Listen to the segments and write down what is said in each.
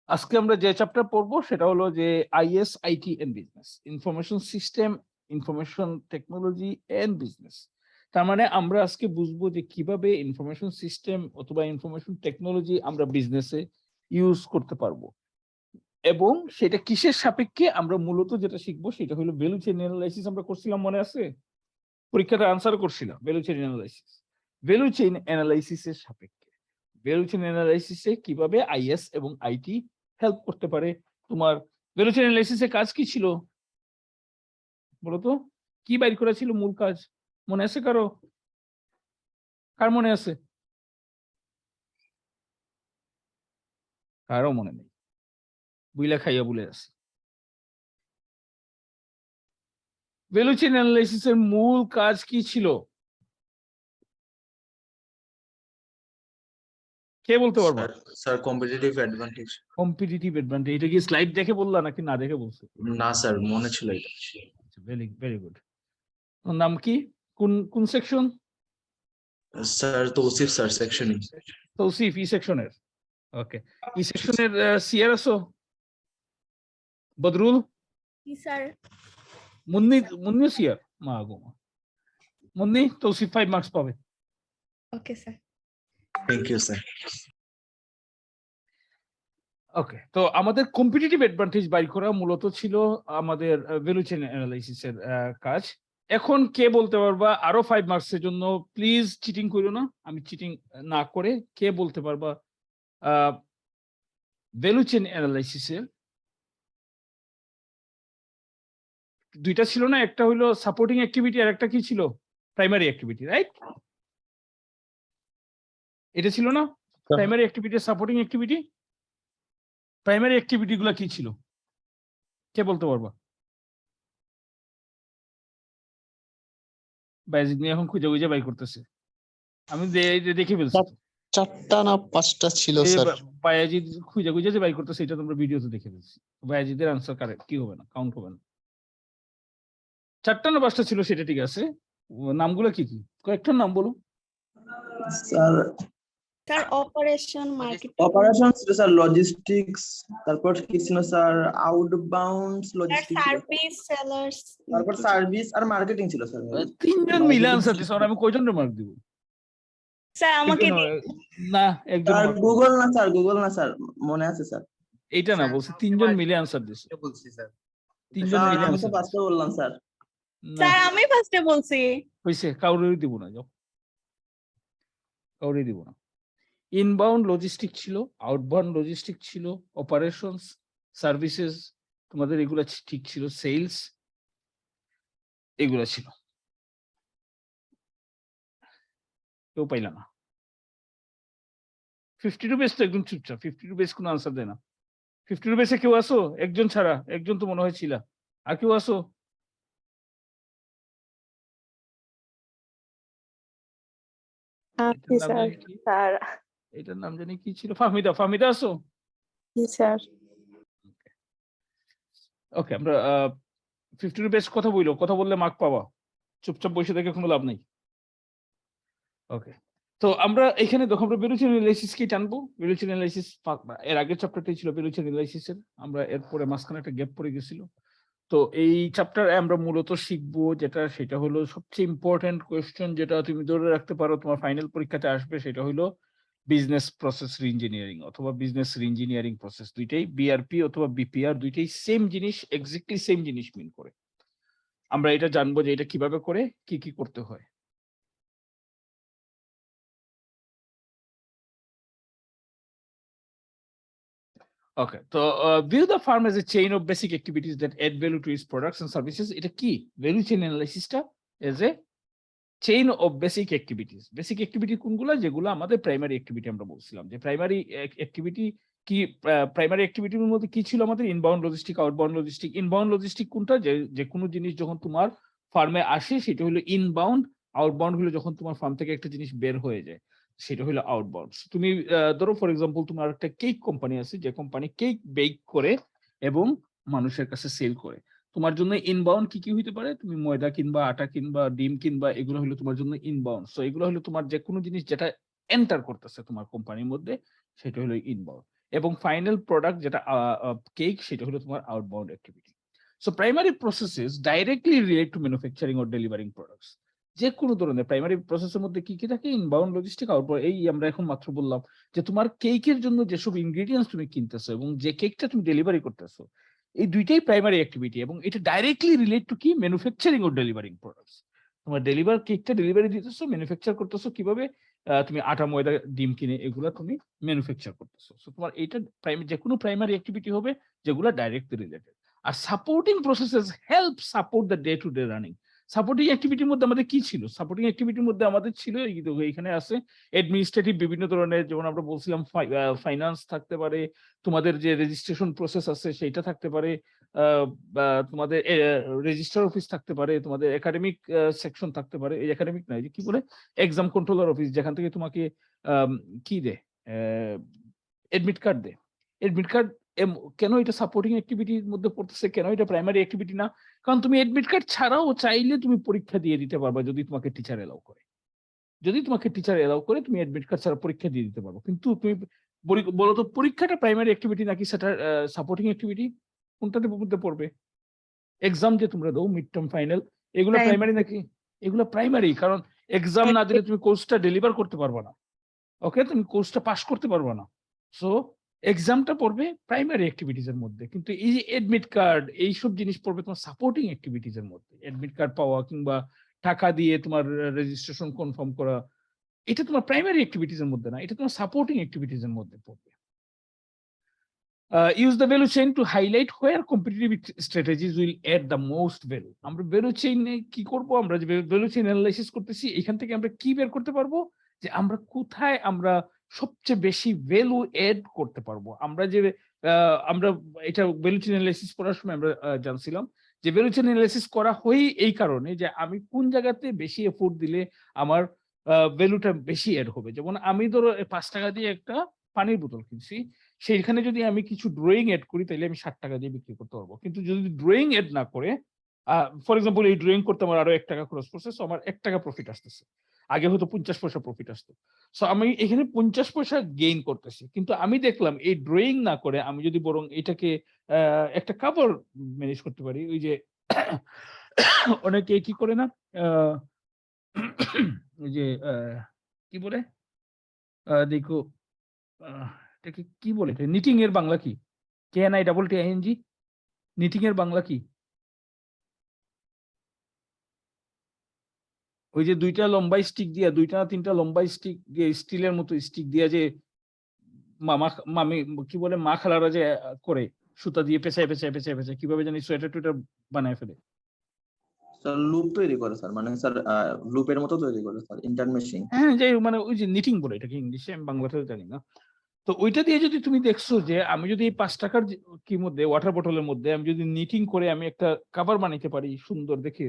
আজকে আমরা যে চ্যাপ্টার পড়বো সেটা হলো যে IS, IT and business, information system, information technology and business. তার মানে আমরা আজকে বুঝবো যে কিভাবে ইনফরমেশন সিস্টেম অথবা ইনফরমেশন টেকনোলজি আমরা বিজনেসে ইউজ করতে পারবো এবং সেটা কিসের সাপেক্ষে আমরা মূলত যেটা শিখবো সেটা হলো ভ্যালু চেইন অ্যানালাইসিস। আমরা করছিলাম, মনে আছে? পরীক্ষাটা আনসার করছিলাম value chain analysis. Value chain অ্যানালাইসিসের সাপেক্ষে ভ্যালু চেইন অ্যানালাইসিসে কিভাবে আইএস এবং আইটি হেল্প করতে পারে। তোমার ভ্যালু চেইন অ্যানালাইসিসের কাজ কি ছিল বলতো? কি বাইর করা ছিল মূল কাজ? মনে আছে কারো? কার মনে আছে? কারো মনে নেই, বুইলা খাইয়া বলে আছে। ভ্যালু চেইন অ্যানালাইসিসের মূল কাজ কি ছিল? কে বলতে পারবা? Sir competitive advantage. Competitive advantage. এটা কি স্লাইড দেখে বললা নাকি না দেখে বলছো? না স্যার, মনে ছিল এটা। Very very good. ওর নাম কি? কোন কোন section? Sir Tausif sir, section E. Tausif, E সেকশনের। ওকে, ই সেকশনের সিআর আছো? বদরুল? জি স্যার। মুন্নি? মুন্নি সিআর? মা গো মা। মুন্নি, তৌসিফ 5 মার্কস পাবে। Okay sir. Thank you sir. Okay, তো আমাদের কম্পিটিটিভ অ্যাডভান্টেজ বাইর করা মূলত ছিল আমাদের ভ্যালু চেইন অ্যানালাইসিসের কাজ। এখন কে বলতে পারবা আরো 5 মার্কসের জন্য? প্লিজ চিটিং করো না, আমি চিটিং না করে কে বলতে পারবা ভ্যালু চেইন অ্যানালাইসিসের দুইটা ছিল না? একটা হলো সাপোর্টিং অ্যাক্টিভিটি আর একটা কি ছিল? Primary activity, right? এটা ছিল না primary activity, supporting activity? Primary activity গুলো কি ছিল কে বলতে পারবা? বাইজিদ নিয়ে এখন খুঁজে খুঁজে বাই করতেছে, আমি দেখে ফেলছি। চারটা না পাঁচটা ছিল স্যার। বায়াজিদ খুঁজে খুঁজে যে বাই করতেছে এটা তোমরা ভিডিওতে দেখে ফেলছি। বায়াজিদের আনসার কারেক্ট কি হবে না, কাউন্ট হবে না। চারটা না পাঁচটা ছিল সেটা ঠিক আছে, নামগুলো কি কি কয়েকটার নাম বলো। Sir sir operation, marketing, operation ছিল স্যার, লজিস্টিক্স, তারপর কি ছিল sir, outbound logistics, service, sellers, তারপর সার্ভিস আর মার্কেটিং ছিল স্যার। তিনজন মিলে আনসার দিছো, আমি কয়জনের মার্ক দিব? স্যার আমাকে না একজন স্যার mark। গুগল না স্যার, গুগল না স্যার, মনে আছে স্যার। এইটা না, বলছি তিনজন মিলে আনসার দিছো। বলছি স্যার। তিনজন স্যার মিলে আমি তো আনসার ফার্স্টে বললাম স্যার। স্যার আমি ফার্স্টে বলছি। হইছে, কাউরে দিব না, যাও কাউরে দিব না। ইনবাউন্ড লজিস্টিক ছিল, আউটবাউন্ড লজিস্টিক ছিল, অপারেশনস, সার্ভিসেস, তোমাদের এগুলা ঠিক ছিল, সেলস এগুলা ছিল। কেউ পাইলা না। 52 বেস তো একদম চুপচাপ, 52 বেস কোনো আনসার দেয় না। 52 বেসে কেউ আসো? একজন ছাড়া, একজন তো মনে হয় ছিল। আর কেউ আসো? এটার নাম জানি কি? এটার নাম জানি কি ছিল? ফাহমিদা, ফাহমিদা আসো? জি স্যার। ওকে, আমরা 52 বেস কথা বইলো, কথা বললে মার্ক পাওয়া, চুপচাপ বসে থেকে কোনো লাভ নাই। ওকে, তো আমরা এখানে দেখো আমরা ভ্যালু চেইন অ্যানালাইসিস কি টানবো। ভ্যালু চেইন অ্যানালাইসিস এর আগের চ্যাপ্টারটাই ছিল ভ্যালু চেইন অ্যানালাইসিসের, আমরা এরপরে মাঝখানে একটা গ্যাপ পড়ে গেছিল। তো এই চ্যাপ্টারে আমরা মূলত শিখবো যেটা, সেটা হলো সবচেয়ে ইম্পর্টেন্ট কোয়েশ্চেন যেটা তুমি ধরে রাখতে পারো তোমার ফাইনাল পরীক্ষাতে আসবে, সেটা হলো বিজনেস প্রসেস রিইঞ্জিনিয়ারিং অথবা বিজনেস রিইঞ্জিনিয়ারিং প্রসেস। দুইটাই বিআরপি অথবা বিপিআর, দুইটাই সেম জিনিস, এক্স্যাক্টলি সেম জিনিস মিন করে। আমরা এটা জানবো যে এটা কিভাবে করে কি কি করতে হয়। Okay, so view the farm as a chain of basic activities that add value to its products and services. এটা কি ভ্যালু চেইন অ্যানালাইসিসটা as a chain of basic activities. Basic activity কোনগুলো? যেগুলো আমাদের প্রাইমারি অ্যাক্টিভিটি। আমরা বলছিলাম যে primary activity কি, প্রাইমারি অ্যাক্টিভিটির মধ্যে কি ছিল আমাদের? Inbound logistic, outbound logistic. Inbound logistic কোনটা? যে কোনো জিনিস যখন তোমার ফার্মে আসে সেটা হলো ইনবাউন্ড। আউটবাউন্ড হলো যখন তোমার ফার্ম থেকে একটা জিনিস বের হয়ে যায়, সেটা হলো আউটবাউন্ড। তুমি ধরো ফর এক্সাম্পল তোমার একটা কেক কোম্পানি আছে, যে কোম্পানি কেক বেক করে এবং মানুষের কাছে সেল করে। তোমার জন্য ইনবাউন্ড কি কি হইতে পারে? তুমি ময়দা কিনবা, আটা কিনবা, ডিম কিনবা, এগুলো হলো তোমার জন্য ইনবাউন্ড। সো এগুলো হলো তোমার যে কোনো জিনিস যেটা এন্টার করতেছে তোমার কোম্পানির মধ্যে, সেটা হলো ইনবাউন্ড। এবং ফাইনাল প্রোডাক্ট যেটা কেক, সেটা হলো তোমার outbound activity. So primary processes directly relate two manufacturing or delivering products. যে কোনো ধরনের প্রাইমারি প্রসেসের মধ্যে কি কি থাকে? Inbound, logistic, outbound. এই আমরা এখন মাত্র বললাম যে তোমার কেকের জন্য যেসব ইনগ্রেডিয়েন্টস তুমি কিনতেছো এবং যে কেকটা তুমি ডেলিভারি করতেছো, এই দুইটাই প্রাইমারি অ্যাক্টিভিটি এবং এটা ডাইরেক্টলি রিলেট টু কি? ম্যানুফ্যাকচারিং ও ডেলিভারিং প্রোডাক্টস। তোমার কেকটা ডেলিভারি দিতেছো, ম্যানুফ্যাকচার করতেছো কিভাবে? তুমি আটা, ময়দা, ডিম কিনে এগুলা তুমি ম্যানুফ্যাকচার করতেছো। সো তোমার এইটা যে কোনো প্রাইমারি অ্যাক্টিভিটি হবে যেগুলো ডাইরেক্টলি রিলেটেড। আর supporting processes help support the day to day running. Supporting অ্যাক্টিভিটির মধ্যে আমাদের কি ছিল? সাপোর্টিং অ্যাক্টিভিটির মধ্যে আমাদের ছিল এখানে আছে অ্যাডমিনিস্ট্রেটিভ বিভিন্ন ধরনের, যেমন আমরা বলছিলাম ফাইন্যান্স থাকতে পারে, তোমাদের যে রেজিস্ট্রেশন প্রসেস আছে সেইটা থাকতে পারে, বা তোমাদের রেজিস্ট্রার অফিস থাকতে পারে, তোমাদের একাডেমিক সেকশন থাকতে পারে। এই একাডেমিক না, কি বলে, এক্সাম কন্ট্রোলার অফিস, যেখান থেকে তোমাকে কি দেয়, এডমিট কার্ড দেয়। এডমিট কার্ড কেন এটা সাপোর্টিং অ্যাক্টিভিটির মধ্যে পড়তেছে? কেন এটা প্রাইমারি অ্যাক্টিভিটি না? কারণ তুমি এডমিট কার্ড ছাড়াও চাইলে তুমি পরীক্ষা দিয়ে দিতে পারবা, যদি তোমাকে টিচার এলাও করে। যদি তোমাকে টিচার এলাও করে তুমি এডমিট কার্ড ছাড়া পরীক্ষা দিয়ে দিতে পারবো। কিন্তু তুমি বলো তো, পরীক্ষাটা প্রাইমারি অ্যাক্টিভিটি নাকি সেটা সাপোর্টিং অ্যাক্টিভিটি? কোনটাতে মধ্যে পড়বে? এক্সাম যে তোমরা দাও, মিড টার্ম, ফাইনাল, এগুলো প্রাইমারি নাকি? এগুলো প্রাইমারি, কারণ এক্সাম না দিলে তুমি কোর্সটা ডেলিভার করতে পারবে না। ওকে, তুমি কোর্সটা পাস করতে পারবে না। সো এক্সামটা পড়বে প্রাইমারি অ্যাক্টিভিটিজ এর মধ্যে, কিন্তু এই যে এডমিট কার্ড, এইসব জিনিস পড়বে তোমার সাপোর্টিং অ্যাক্টিভিটিজ এর মধ্যে। এডমিট কার্ড পাওয়া কিংবা টাকা দিয়ে তোমার রেজিস্ট্রেশন কনফার্ম করা, এটা তোমার প্রাইমারি অ্যাক্টিভিটিজ এর মধ্যে না, এটা তোমার সাপোর্টিং অ্যাক্টিভিটিজ এর মধ্যে পড়বে। Use the value chain to highlight where competitive strategies will add the most value. আমরা ভ্যালু চেইনে কি করব? আমরা যে ভ্যালু চেইন অ্যানালাইসিস করতেছি, এখান থেকে আমরা কি বের করতে পারবো? যে আমরা কোথায় আমরা সবচেয়ে বেশি ভ্যালু এড করতে পারবো। আমরা এটা ভ্যালু চেইন অ্যানালাইসিস করার সময় আমরা জানছিলাম যে ভ্যালু চেইন অ্যানালাইসিস করা হয় এই কারণে যে আমি কোন জায়গাতে বেশি এফোর্ট দিলে আমার ভ্যালুটা বেশি এড হবে। যেমন আমি ধরো 5 টাকা দিয়ে একটা পানির বোতল কিনছি, সেইখানে যদি আমি কিছু ড্রয়িং এড করি তাহলে আমি 60 টাকা দিয়ে বিক্রি করতে পারবো। কিন্তু যদি ড্রয়িং এড না করে, ফর এক্সাম্পল এই ড্রয়িং করতে আমার আরো 1 টাকা খরচ পড়ছে, সো আমার 1 টাকা প্রফিট আসতেছে। আগে হয়তো 50 পয়সা প্রফিট আসতো, সো আমি এখানে 50 পয়সা গেইন করতেছি। কিন্তু আমি দেখলাম এই ড্রয়িং না করে আমি যদি বরং এটাকে একটা কাভার ম্যানেজ করতে পারি, ওই যে অনেকে কি করে না, ওই যে কি বলে, দেখো এটাকে কি বলে, নিটিং এর বাংলা কি? KNITTING, নিটিং এর বাংলা কি? ওই যে 2টা লম্বা স্টিক দিয়া, 2টা না 3টা লম্বা স্টিক দিয়ে, স্টিলের মতো স্টিক দিয়া, যে মামি কি বলে, মা খালারা যে করে সুতা দিয়ে পেঁচায় পেঁচায় পেঁচায় পেঁচায় কিভাবে জানি সোয়েটার টুয়েটার বানায় ফেলে। স্যার লুপ তৈরি করে স্যার, মানে স্যার লুপের মতো তৈরি করে স্যার, ইন্টারমেশিং। হ্যাঁ, যাই হোক, মানে ওই যে নিটিং বলে এটাকে ইংলিশে, আমি বাংলাতেও জানি না। তো ওইটা দিয়ে যদি তুমি দেখছো যে আমি যদি এই 5 টাকার কি মধ্যে ওয়াটার বোতলের মধ্যে আমি যদি নিটিং করে আমি একটা কাভার বানাইতে পারি সুন্দর দেখে,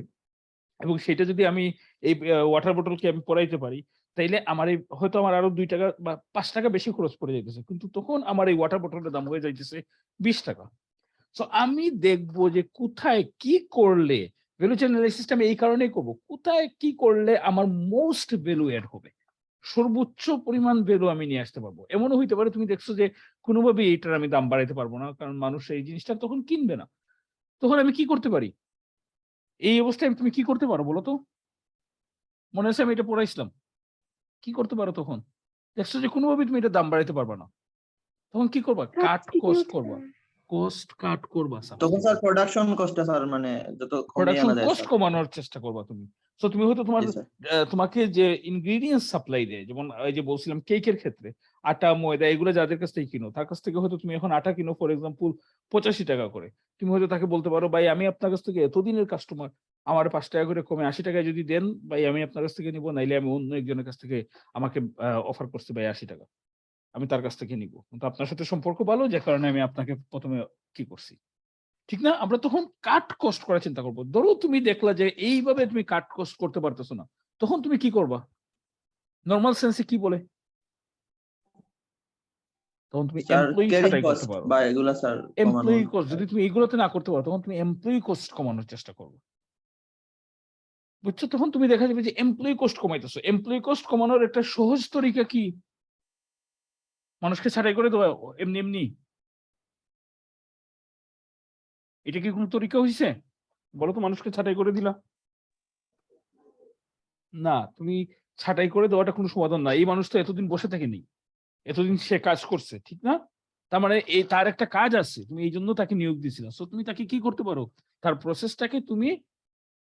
এবং সেটা যদি আমি এই ওয়াটার বোতলকে আমি পরাইতে পারি, তাইলে আমার এই হয়তো আমার আরো 2 টাকা বা 5 টাকা বেশি খরচ পড়ে যাইতেছে, কিন্তু তখন আমার এই ওয়াটার বোতলের দাম হয়ে যাইতেছে 20 টাকা। সো আমি দেখবো যে কোথায় কি করলে ভ্যালু চেইন অ্যানালাইসিসটা আমি এই কারণেই করব, কোথায় কি করলে আমার মোস্ট ভ্যালু এড হবে, সর্বোচ্চ পরিমাণ ভ্যালু আমি নিয়ে আসতে পারবো। এমনও হইতে পারে তুমি দেখছো যে কোনোভাবে এইটার আমি দাম বাড়াইতে পারবো না, কারণ মানুষ এই জিনিসটা তখন কিনবে না। তখন আমি কি করতে পারি? এই অবস্থায় তুমি কি করতে পারো বলো তো? মনে আছে আমি এটা পড়াইছিলাম। কি করতে পারো তখন? দেখছো যে কোনোভাবে তুমি এটা দাম বাড়াইতে পারবা না, তখন কি করবা? কাট কস্ট করবা, কস্ট কাট করবা। তখন স্যার প্রোডাকশন কস্টটা স্যার মানে যত কমিয়ে প্রোডাকশন আনা যায় কস্ট স্যার। কমানোর চেষ্টা করবা তুমি। সো তুমি হয়তো তোমার জি স্যার। তোমাকে যে ইনগ্রেডিয়েন্টস সাপ্লাই দেয়, যেমন এই যে বলছিলাম কেকের ক্ষেত্রে আটা, ময়দা, এগুলো যাদের কাছ থেকে কিনো, তার কাছ থেকে হয়তো তুমি এখন আটা কিনো ফর এক্সাম্পল 85 টাকা করে। তুমি হয়তো তাকে বলতে পারো, ভাই আমি আপনার কাছ থেকে এতদিনের কাস্টমার, আমার 5 টাকা করে কমে 80 টাকায় যদি দেন ভাই, আমি আপনার কাছ থেকে নিবো, নাইলে আমি অন্য একজনের কাছ থেকে, আমাকে অফার করছে ভাই 80 টাকা, আমি তার কাছ থেকে নিবো। কিন্তু আপনার সাথে সম্পর্ক ভালো, যে কারণে আমি আপনাকে প্রথমে কি করছি, ঠিক না? আমরা তখন কাট কস্ট করার চিন্তা করবো। ধরো তুমি দেখলা যে এইভাবে তুমি কাট কস্ট করতে পারতেছো না, তখন তুমি কি করবা? নরমাল সেন্সে কি বলে? তখন তুমি স্যার এমপ্লয়ি ক্যারিং ছাঁটাই করতে কস্ট পারো। বা এগুলা স্যার কমানো। এমপ্লয়ি কস্ট যদি তুমি এগুলোতে না করতে পারো, তখন তুমি এমপ্লয়ি কস্ট কমানোর চেষ্টা করবে। বুঝছো? তখন তুমি দেখা যাবে যে এমপ্লয়ি কস্ট কমাইতেছো। এমপ্লয়ি কস্ট কমানোর একটা সহজ তরিকা কি? মানুষকে ছাঁটাই করে দেওয়া এমনি এমনি? এটা কি কোনো তরিকা হইছে? বলো তো, মানুষকে ছাঁটাই করে দিলা। না, তুমি ছাঁটাই করে দেওয়াটা কোনো সমাধান না। এই মানুষ তো এতদিন বসে থাকেনি। এতদিন সে কাজ করছে, ঠিক না? তার মানে তার একটা কাজ আছে। তুমি এইজন্য তাকে নিয়োগ দিছিলা। সো তুমি তাকে কি করতে পারো? তার প্রসেসটাকে তুমি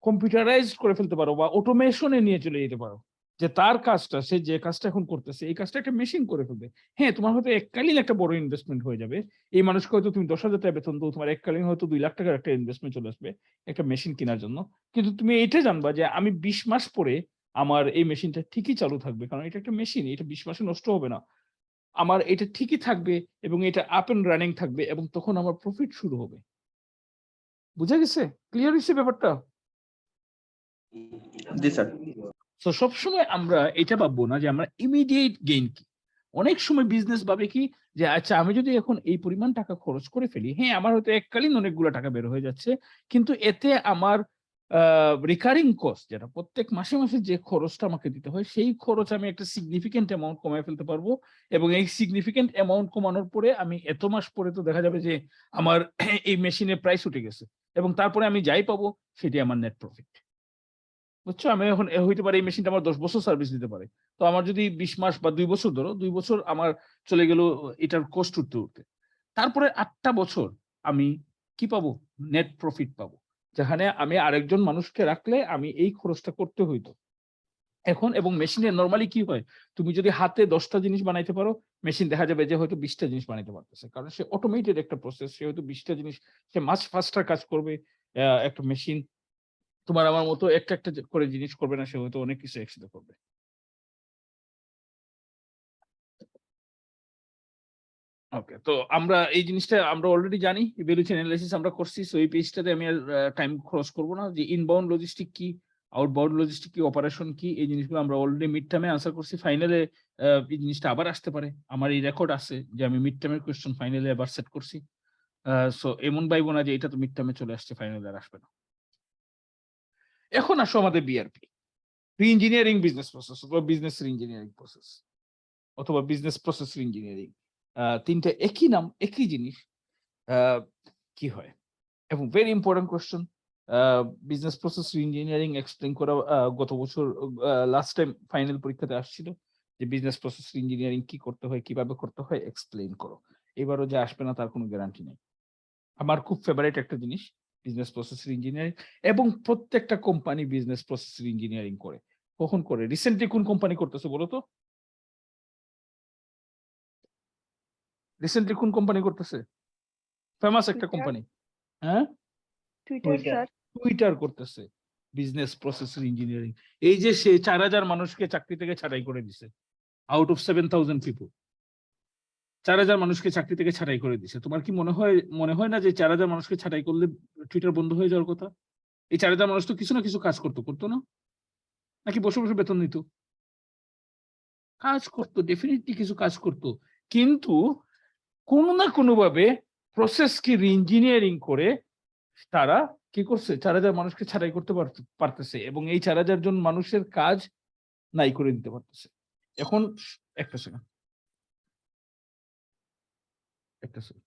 কম্পিউটারাইজড করে ফেলতে পারো বা অটোমেশন এ নিয়ে চলে যেতে পারো। যে তার কাজটা, সে যে কাজটা এখন করতেছে, এই কাজটা একটা মেশিন করে ফেলবে। হ্যাঁ, তোমার হয়তো এককালীন একটা বড় ইনভেস্টমেন্ট হয়ে যাবে। এই মানুষকে হয়তো তুমি 10,000 টাকা বেতন দাও, তোমার এককালীন হয়তো 2 লাখ টাকার একটা ইনভেস্টমেন্ট চলে আসবে একটা মেশিন কেনার জন্য। কিন্তু তুমি এইটা জানবা যে আমি 20 মাস পরে আমার এই মেশিনটা ঠিকই চালু থাকবে। কারণ এটা একটা মেশিন, এটা 20 মাসে নষ্ট হবে না। আমার এটা ঠিকই থাকবে এবং এটা আপ অ্যান্ড রানিং থাকবে এবং তখন আমার প্রফিট শুরু হবে। বুঝা গেছে? ক্লিয়ার হইছে ব্যাপারটা? জি স্যার। সো সবসময় আমরা এটা ভাববো না যে আমরা ইমিডিয়েট গেইন কি। অনেক সময় বিজনেস ভাবে কি যে আচ্ছা আমি যদি এখন এই পরিমাণ টাকা খরচ করে ফেলি, হ্যাঁ আমার হয়তো এককালীন অনেকগুলো টাকা বের হয়ে যাচ্ছে, কিন্তু এতে আমার রিকারিং কস্ট, যেটা প্রত্যেক মাসে মাসে যে খরচটা আমাকে দিতে হয়, সেই খরচ আমি একটা সিগনিফিকেন্ট অ্যামাউন্ট কমায় ফেলতে পারবো। এবং এই সিগনিফিকেন্ট অ্যামাউন্ট কমানোর পরে আমি এত মাস পরে তো দেখা যাবে যে আমার এই মেশিনের প্রাইস উঠে গেছে এবং তারপরে আমি যাই পাবো সেটি আমার নেট প্রফিট। বুঝছো? আমি এখন হইতে পারে এই মেশিনটা আমার ১০ বছর সার্ভিস দিতে পারে। তো আমার যদি ২০ মাস বা ২ বছর ধরো, ২ বছর আমার চলে গেল এটার কস্ট উঠতে। তারপরে ৮ টা বছর আমি কি পাবো? নেট প্রফিট পাবো। যেখানে আমি আরেকজন মানুষকে রাখলে আমি এই খরচটা করতে হইতো। এখন এবং মেশিনে নরমালি কি হয়? তুমি যদি হাতে ১০ টা জিনিস বানাইতে পারো, মেশিন দেখা যাবে যে হয়তো ২০ টা জিনিস বানাইতে পারতেছে। কারণ সে অটোমেটেড একটা প্রসেস। সে হয়তো ২০ টা জিনিস সে মাচ ফাস্টার কাজ করবে। একটা মেশিন তোমার আমার মতো একটা করে জিনিস করবে না, সে হয়তো অনেক কিছু একসাথে করবে। ওকে। তো আমরা এই জিনিসটা আমরা অলরেডি জানি। ভ্যালু চেইন এনালাইসিস আমরা করছি। সো এই পেজটাতে আমি আর টাইম খরচ করব না। যে ইনবাউন্ড লজিস্টিক কি, আউটবাউন্ড লজিস্টিক কি, অপারেশন কি, এই জিনিসগুলো আমরা অলরেডি মিড টার্মে আনসার করছি। ফাইনালে এই জিনিসটা আবার আসতে পারে। আমার এই রেকর্ড আছে যে আমি মিড টার্মের কোয়েশ্চেন ফাইনালে আবার সেট করছি। সো এমন ভাইবো না যে এটা তো মিড টার্মে চলে আসছে, ফাইনালে আর আসবে না। এখন আসো আমাদের বিআরপি। রি-ইঞ্জিনিয়ারিং বিজনেস প্রসেস অথবা বিজনেস রি-ইঞ্জিনিয়ারিং প্রসেস অথবা বিজনেস প্রসেস রি-ইঞ্জিনিয়ারিং। ৩ টা একই নাম, একই জিনিস। আ কি হয়? এবং very important question. Business process re-engineering explain করা গত বছর লাস্ট টাইম ফাইনাল পরীক্ষাতে আসছিল যে বিজনেস প্রসেস রি-ইঞ্জিনিয়ারিং কি করতে হয়, কিভাবে করতে হয় এক্সপ্লেইন করো। এবারও যে আসবে না তার কোনো গ্যারান্টি নেই। আমার খুব ফেভারিট একটা জিনিস বিজনেস প্রসেস রি-ইঞ্জিনিয়ারিং এবং প্রত্যেকটা কোম্পানি বিজনেস প্রসেস রি-ইঞ্জিনিয়ারিং করে। কখন করে? রিসেন্টলি কোন কোম্পানি করতেছে বলো তো? রিসেন্টলি কোন কোম্পানি করতেছে? ফেমাস একটা টুইটার কোম্পানি। হ্যাঁ? Twitter sir. টুইটার করতেছে বিজনেস প্রসেস ইঞ্জিনিয়ারিং। এই যে সে ৪,০০০ মানুষকে চাকরি থেকে ছাঁটাই করে দিছে। আউট অফ 7,000 পিপল ৪,০০০ মানুষকে চাকরি থেকে ছাঁটাই করে দিছে। তোমার কি মনে হয় না যে ৪,০০০ মানুষকে ছাঁটাই করলে টুইটার বন্ধ হয়ে যাওয়ার কথা? এই ৪,০০০ মানুষ তো কিছু না কিছু কাজ করতো না? নাকি বসে, বসে বেতন নিত? কাজ করতো, ডেফিনিটলি কিছু কাজ করতো। কিন্তু কোনো না কোনোভাবে প্রসেসকে রি-ইঞ্জিনিয়ারিং করে তারা কি করছে? ৪,০০০ মানুষকে ছাঁটাই করতে পারতেছে এবং এই ৪,০০০ জন মানুষের কাজ নাই করে দিতে পারতেছে। এখন একটা সেকেন্ড, একটা সেকেন্ড।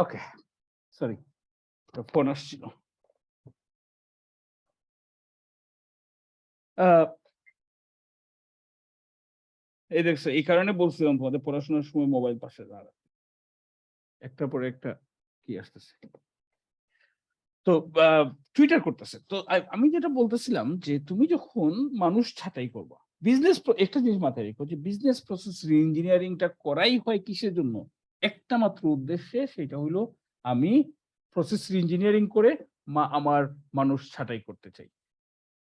ওকে, সরি, ফোন আসছিল। এই দেখছো, এই কারণে বলছিলাম তোমাদের পড়াশোনার সময় মোবাইল পাশে রাখা। একটা পরে একটা কি আসতেছে। তো টুইটার করতেছে। তো আমি যেটা বলতেছিলাম যে তুমি যখন মানুষ ছাঁটাই করবা, বিজনেস একটা জিনিস মাথায় রেখো যে বিজনেস প্রসেস রি-ইঞ্জিনিয়ারিংটা করাই হয় কিসের জন্য? একটা মাত্র উদ্দেশ্যে, সেটা হলো আমি প্রসেস রি-ইঞ্জিনিয়ারিং করে আমার মানুষ ছাঁটাই করতে চাই।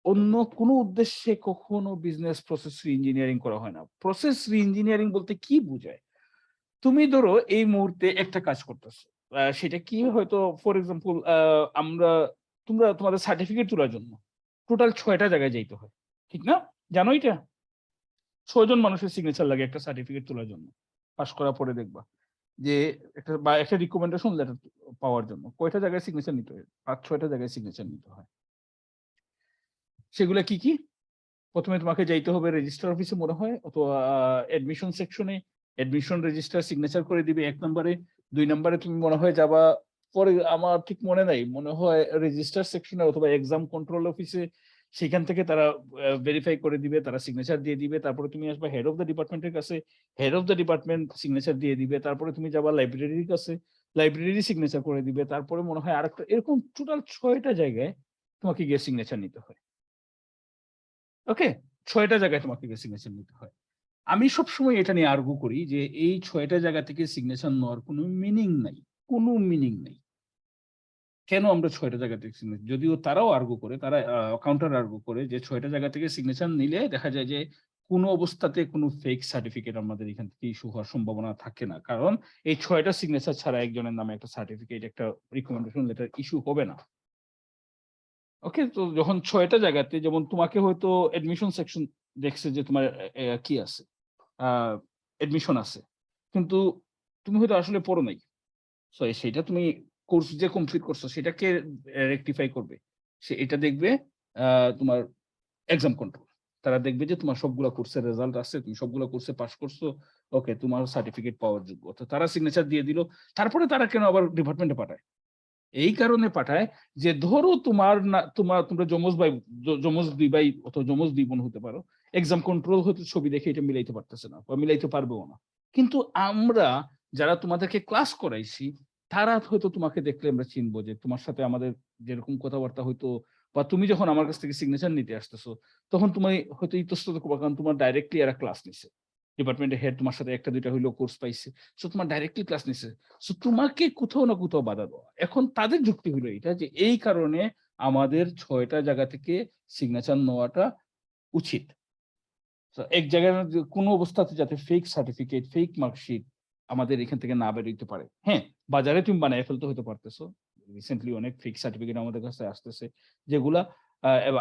অন্য কোনো উদ্দেশ্যে কখনো বিজনেস প্রসেস রি-ইঞ্জিনিয়ারিং করা হয় না। প্রসেস রি-ইঞ্জিনিয়ারিং বলতে কি বুঝায়? তুমি ধরো এই মুহূর্তে একটা কাজ করতেছো। সেটা কি হয়তো ফর এক্সাম্পল তোমরা তোমাদের সার্টিফিকেট তোলার জন্য টোটাল ৬ টা জায়গায় যাইতে হয়। ঠিক না? জানো এটা? ৬ জন মানুষের সিগনেচার লাগে একটা সার্টিফিকেট তোলার জন্য। পাস করার পরে দেখবা যে একটা রিকমেন্ডেশন লেটার পাওয়ার জন্য কয়টা জায়গায় সিগনেচার নিতে হয়? ৫-৬ টা জায়গায় সিগনেচার নিতে হয়। সেগুলা কি? প্রথমে তোমাকে যাইতে হবে রেজিস্ট্রার অফিসে মনে হয়, অথবা অ্যাডমিশন সেকশনে অ্যাডমিশন রেজিস্ট্রার সিগনেচার করে দিবে ১ নম্বরে। ২ নম্বরে তুমি মনে হয় যাবা, পরে আমার ঠিক মনে নাই, মনে হয় রেজিস্ট্রার সেকশনে অথবা এক্সাম কন্ট্রোল অফিসে। সেখান থেকে তারা ভেরিফাই করে দিবে, তারা সিগনেচার দিয়ে দিবে। তারপরে তুমি আসবা হেড অফ দ্য ডিপার্টমেন্টের কাছে, head of the department signature দিয়ে দিবে। তারপরে তুমি যাবা লাইব্রেরির কাছে, লাইব্রেরি সিগনেচার করে দিবে। তারপরে মনে হয় আরেকটা, এরকম টোটাল ৬ টা জায়গায় তোমাকে গিয়ে সিগনেচার নিতে হয়। ওকে? ৬ টা জায়গায় তোমাকে গিয়ে সিগনেচার নিতে হয়। আমি সবসময় এটা নিয়ে আর্গু করি যে এই ৬ টা জায়গা থেকে সিগনেচার নেওয়ার কোনো মিনিং নাই। কোনো মিনিং নাই। কেন আমরা ৬ টা জায়গা থেকে যদিও তারাও আর্গু করে, তারা কাউন্টার আর্গু করে যে ৬ টা জায়গা থেকে সিগনেচার নিলে দেখা যায় যে কোনো অবস্থাতে কোনো ফেক সার্টিফিকেট আমাদের এখান থেকে ইস্যু হওয়ার সম্ভাবনা থাকে না। কারণ এই ৬ টা সিগনেচার ছাড়া একজনের নামে একটা সার্টিফিকেট, একটা রিকমেন্ডেশন লেটার ইস্যু হবে না। ওকে? তো যখন ৬ টা জায়গাতে, যেমন তোমাকে হয়তো অ্যাডমিশন সেকশন দেখছে যে তোমার কি আছে, আ অ্যাডমিশন আছে। কিন্তু তুমি হয়তো আসলে পড়ো নাই। সো সেইটা তুমি কোর্স যে কমপ্লিট করছো সেটাকে রেকটিফাই করবে। সে এটা দেখবে আ তোমার এক্সাম কন্ট্রোল। তারা দেখবে যে তোমার সবগুলা কোর্সের রেজাল্ট আছে, তুমি সবগুলা কোর্সে পাস করছো। ওকে, তোমার সার্টিফিকেট পাওয়ার যোগ্য। তো তারা সিগনেচার দিয়ে দিল। তারপরে তারা কেন আবার ডিপার্টমেন্টে পাঠায়? এই কারণে পাঠায় যে ধরো তোমরা যমজ ভাই, যমজ ২ ভাই অথবা যমজ ২ বোন হতে পারো। এক্সাম কন্ট্রোল হয়তো ছবি দেখে এটা মিলাইতে পারতেছে না বা মিলাইতে পারবেও না। কিন্তু আমরা যারা তোমাদেরকে ক্লাস করাইছি, তারা হয়তো তোমাকে দেখলে আমরা চিনবো যে তোমার সাথে আমাদের যেরকম কথাবার্তা হয়তো, বা তুমি যখন আমার কাছ থেকে সিগনেচার নিতে আসতেছো, তখন তুমি হয়তো ইতস্তত করবা, কারণ তোমার ডাইরেক্টলি এরা ক্লাস নিছে। ডিপার্টমেন্টের হেড তোমার সাথে ১টা ২টা হইলেও কোর্স পাইছে। সো তোমার ডাইরেক্টলি ক্লাস নিছে। সো তোমাকে কোথাও না কোথাও বাধা দেওয়া। এখন তাদের যুক্তি হলো এইটা যে এই কারণে আমাদের ৬ টা জায়গা থেকে সিগনেচার নেওয়াটা উচিত। সো এক জায়গায় কোনো অবস্থাতে যাতে ফেক সার্টিফিকেট, ফেক মার্কশিট আমাদের এখান থেকে না বের হইতে পারে। হ্যাঁ, বাজারে তুমি বানায় ফেলতে হইতে পারতেছো। রিসেন্টলি অনেক ফেক সার্টিফিকেট আমাদের কাছে আসতেছে। যেগুলা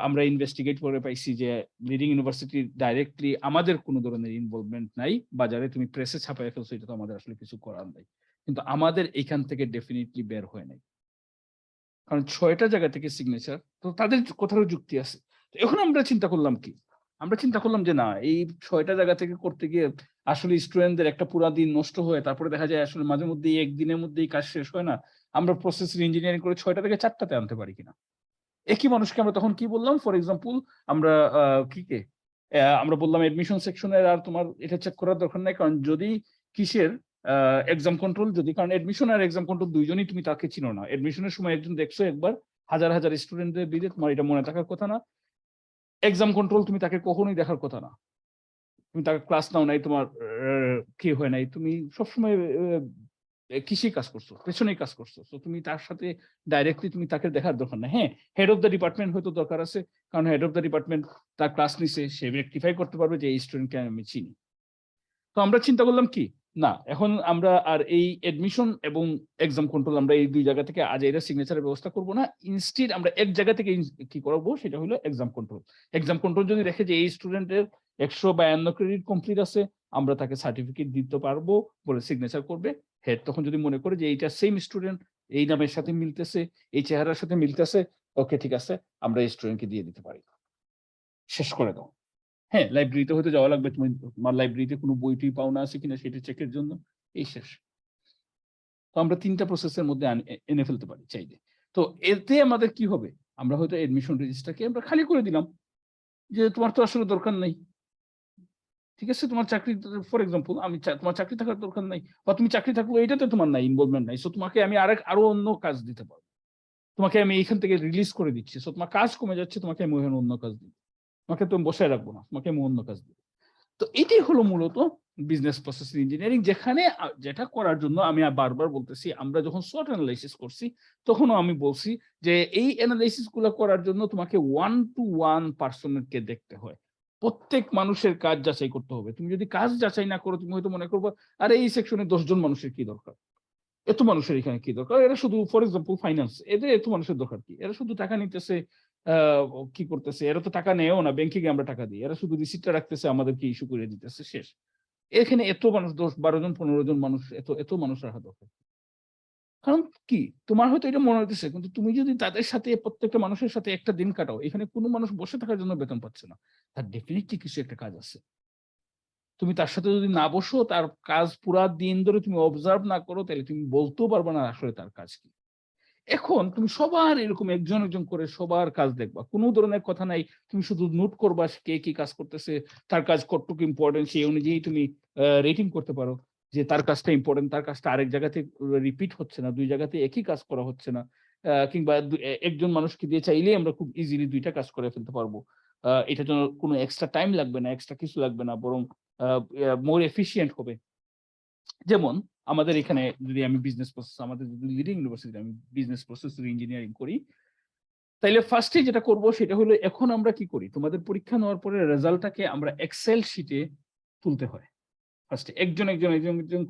আমরা ইনভেস্টিগেট করে পাইছি যে লিডিং ইউনিভার্সিটি ডাইরেক্টলি আমাদের কোনো ধরনের ইনভলভমেন্ট নাই। বাজারে তুমি প্রেসে ছাপায় ফেলছো, এটা তো আমাদের আসলে কিছু করার নাই। কিন্তু আমাদের এখান থেকে ডেফিনিটলি বের হয় নাই। কারণ ৬ টা জায়গা থেকে সিগনেচার, তো তাদের কথারও যুক্তি আছে। তো এখন আমরা চিন্তা করলাম কি? আমরা চিন্তা করলাম যে না, এই ৬ টা জায়গা থেকে করতে গিয়ে আসলে স্টুডেন্টদের একটা পুরা দিন নষ্ট হয়ে তারপরে দেখা যায় আসলে মাঝে মধ্যেই ১ দিনের মধ্যেই কাজ শেষ হয় না। আমরা প্রসেস ইঞ্জিনিয়ারিং করে ৬ টা থেকে ৪ টাতে আনতে পারি কিনা? একই মানুষকে আমরা তখন কি বললাম? ফর এক্সাম্পল আমরা আ কি কে আমরা বললাম অ্যাডমিশন সেকশনের আর তোমার এটা চেক করার দরকার নাই। কারণ যদি কিসের এক্সাম কন্ট্রোল, যদি কারণ অ্যাডমিশন আর এক্সাম কন্ট্রোল ২ জনই তুমি তাকে চিনো না। অ্যাডমিশনের সময় একজন দেখছো একবার, হাজার স্টুডেন্টদের ভিড়ে তোমার এটা মনে থাকার কথা না। এক্সাম কন্ট্রোল তুমি তাকে কখনোই দেখার কথা না। তুমি তাকে ক্লাস নাও নাই, তোমার কি হয় নাই। তুমি সবসময় কিসেই কাজ করছো? পেছনেই কাজ করছো। সো তুমি তার সাথে ডাইরেক্টলি তুমি তাকে দেখার দরকার নাই। হ্যাঁ, হেড অফ দ্য ডিপার্টমেন্ট হয়তো দরকার আছে। কারণ হেড অফ দ্য ডিপার্টমেন্ট তার ক্লাস নিছে, সে রেকটিফাই করতে পারবে যে এই স্টুডেন্টকে আমি চিনি। তো আমরা চিন্তা করলাম কি? না, এখন আমরা আর এই অ্যাডমিশন এবং এক্সাম কন্ট্রোল আমরা এই ২ জায়গা থেকে আজাইরা সিগনেচারের ব্যবস্থা করব না। ইনস্টিড আমরা এক জায়গা থেকে কি করব সেটা হলো এক্সাম কন্ট্রোল। এক্সাম কন্ট্রোল যদি দেখে যে এই স্টুডেন্টের ১৫২ ক্রেডিট কমপ্লিট আছে, আমরা তাকে সার্টিফিকেট দিতে পারবো বলে সিগনেচার করবে। হেড তখন যদি মনে করে যে এইটা সেম স্টুডেন্ট, এই নামের সাথে মিলতেছে, এই চেহারার সাথে মিলতেছে, ওকে ঠিক আছে, আমরা এই স্টুডেন্টকে দিয়ে দিতে পারি। শেষ করে দাও। হ্যাঁ, লাইব্রেরিতে হয়তো যাওয়া লাগবে। তোমার লাইব্রেরিতে কোনো বই-টই পাওনা আছে কিনা সেটা চেকের জন্য। এই শেষ। তো আমরা 3টা প্রসেসের মধ্যে এনে ফেলতে পারি চাইলে। তো এতে আমাদের কি হবে, আমরা হয়তো এডমিশন রেজিস্টারকে আমরা খালি করে দিলাম যে তোমার তো আসলে দরকার নাই, ঠিক আছে, তোমার চাকরি, ফর এক্সাম্পল তোমার চাকরি থাকার দরকার নাই, বা তুমি চাকরি থাকলো এটাতে তোমার নাই ইনভলভমেন্ট নাই, সো তোমাকে আমি আরো অন্য কাজ দিতে পারবো, তোমাকে আমি এখান থেকে রিলিজ করে দিচ্ছি, সো তোমার কাজ কমে যাচ্ছে, তোমাকে আমি ওখানে অন্য কাজ দিব, তোমাকে তুমি বসায় রাখবো না, তোমাকে আমি অন্য কাজ দিব। তো এটাই হলো মূলত বিজনেস প্রসেস ইঞ্জিনিয়ারিং, যেখানে যেটা করার জন্য আমি বারবার বলতেছি, আমরা যখন SWOT অ্যানালাইসিস করছি তখনও আমি বলছি যে এই অ্যানালাইসিস গুলো করার জন্য তোমাকে 1-to-1 পার্সনকে দেখতে হয়, প্রত্যেক মানুষের কাজ যাচাই করতে হবে। তুমি যদি কাজ যাচাই না করো, তুমি হয়তো মনে করবো আরে এই সেকশনে 10 জন মানুষের কি দরকার, এত মানুষের এখানে কি দরকার, এরা শুধু ফর এক্সাম্পল ফাইন্যান্স, এদের এত মানুষের দরকার কি, এরা শুধু টাকা নিতেছে, কি করতেছে, এরা তো টাকা নেয়ও না, ব্যাংকে গিয়ে আমরা টাকা দিই, এরা শুধু রিসিপ্টটা রাখতেছে, আমাদেরকে ইস্যু করে দিতেছে, শেষ। এখানে এত মানুষ, 10-12 জন 15 জন মানুষ, এত মানুষ রাখা দরকার। কারণ কি, তোমার হয়তো এটা মনে হইতেছে, কিন্তু তুমি যদি তাদের সাথে, প্রত্যেকটা মানুষের সাথে একটা দিন কাটাও, এখানে কোনো মানুষ বসে থাকার জন্য বেতন পাচ্ছে না, তার ডেফিনেটলি কিছু একটা কাজ আছে। তুমি তার সাথে যদি না বসো, তার কাজ পুরা দিন ধরে তুমি অবজার্ভ না করো, তাহলে তুমি বলতেও পারবে না আসলে তার কাজ কি। এখন তুমি সবার এরকম একজন একজন করে সবার কাজ দেখবা, কোনো ধরনের কথা নাই, তুমি শুধু নোট করবা কে কি কাজ করতেছে, তার কাজ কতটুকু ইম্পর্টেন্ট, সেই অনুযায়ী তুমি রেটিং করতে পারো যে তার কাজটা ইম্পর্টেন্ট, তার কাজটা আরেক জায়গাতে রিপিট হচ্ছে না, 2 জায়গাতে একই কাজ করা হচ্ছে না, কিংবা একজন মানুষকে দিয়ে চাইলেই আমরা খুব ইজিলি 2টা কাজ করে ফেলতে পারবো, এটার জন্য কোনো এক্সট্রা টাইম লাগবে না, এক্সট্রা কিছু লাগবে না, বরং মোর এফিশিয়েন্ট হবে। যেমন আমাদের এখানে যদি আমি বিজনেস প্রসেস, আমাদের যদি লিডিং ইউনিভার্সিটি আমি বিজনেস প্রসেস ইঞ্জিনিয়ারিং করি, তাইলে ফার্স্টে যেটা করব সেটা হলো, এখন আমরা কি করি, তোমাদের পরীক্ষা নেওয়ার পরে রেজাল্টটাকে আমরা এক্সেল শিটে তুলতে হয়। ফার্স্টে একজন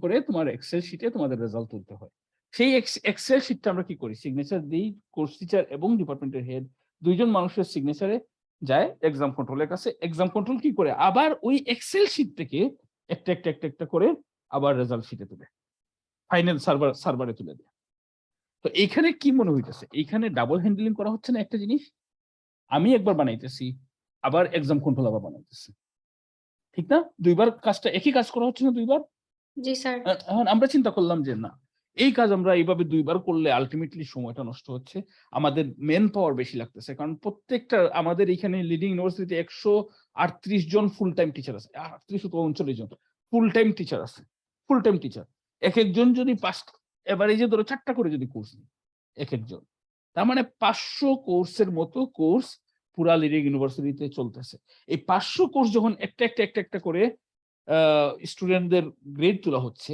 করে তোমার এক্সেল শিটে তোমাদের রেজাল্ট তুলতে হয়। সেই এক্সেল শিটটা আমরা কি করি, সিগনেচার দিই, কোর্স টিচার এবং ডিপার্টমেন্টের হেড 2 জন মানুষের সিগনেচারে যায় এক্সাম কন্ট্রোলের কাছে। এক্সাম কন্ট্রোল কি করে, আবার ওই এক্সেল শিট থেকে একটা করে আবার রেজাল্ট শিটে তুলে ফাইনাল সার্ভারে তুলে দেয়। তো এইখানে কি মনে হইতেছে, এইখানে ডাবল হ্যান্ডলিং করা হচ্ছে না একটা জিনিস, আমি একবার বানাইতেছি, আবার এক্সাম কন্ট্রোল আবার বানাইতেছি, ঠিক না? 2বার কাজটা, একই কাজ করা হচ্ছে না 2বার। জি স্যার। এখন আমরা চিন্তা করলাম যে না, এই কাজ আমরা এইভাবে 2বার করলে আলটিমেটলি সময়টা নষ্ট হচ্ছে, আমাদের মেন পাওয়ার বেশি লাগতেছে, কারণ প্রত্যেকটা আমাদের এখানে লিডিং ইউনিভার্সিটিতে 138 জন ফুল টাইম টিচার আছে, 38-39 জন ফুল টাইম টিচার আছে, ফুল টাইম টিচার। এক একজন যদি 5, এবার এই যে ধরো 4টা করে যদি কোর্স নিই এক একজন, তার মানে 500 কোর্সের মতো কোর্স পুরা লিডিং ইউনিভার্সিটিতে চলতেছে। এই 500 কোর্স যখন একটা করে স্টুডেন্টদের গ্রেড তোলা হচ্ছে,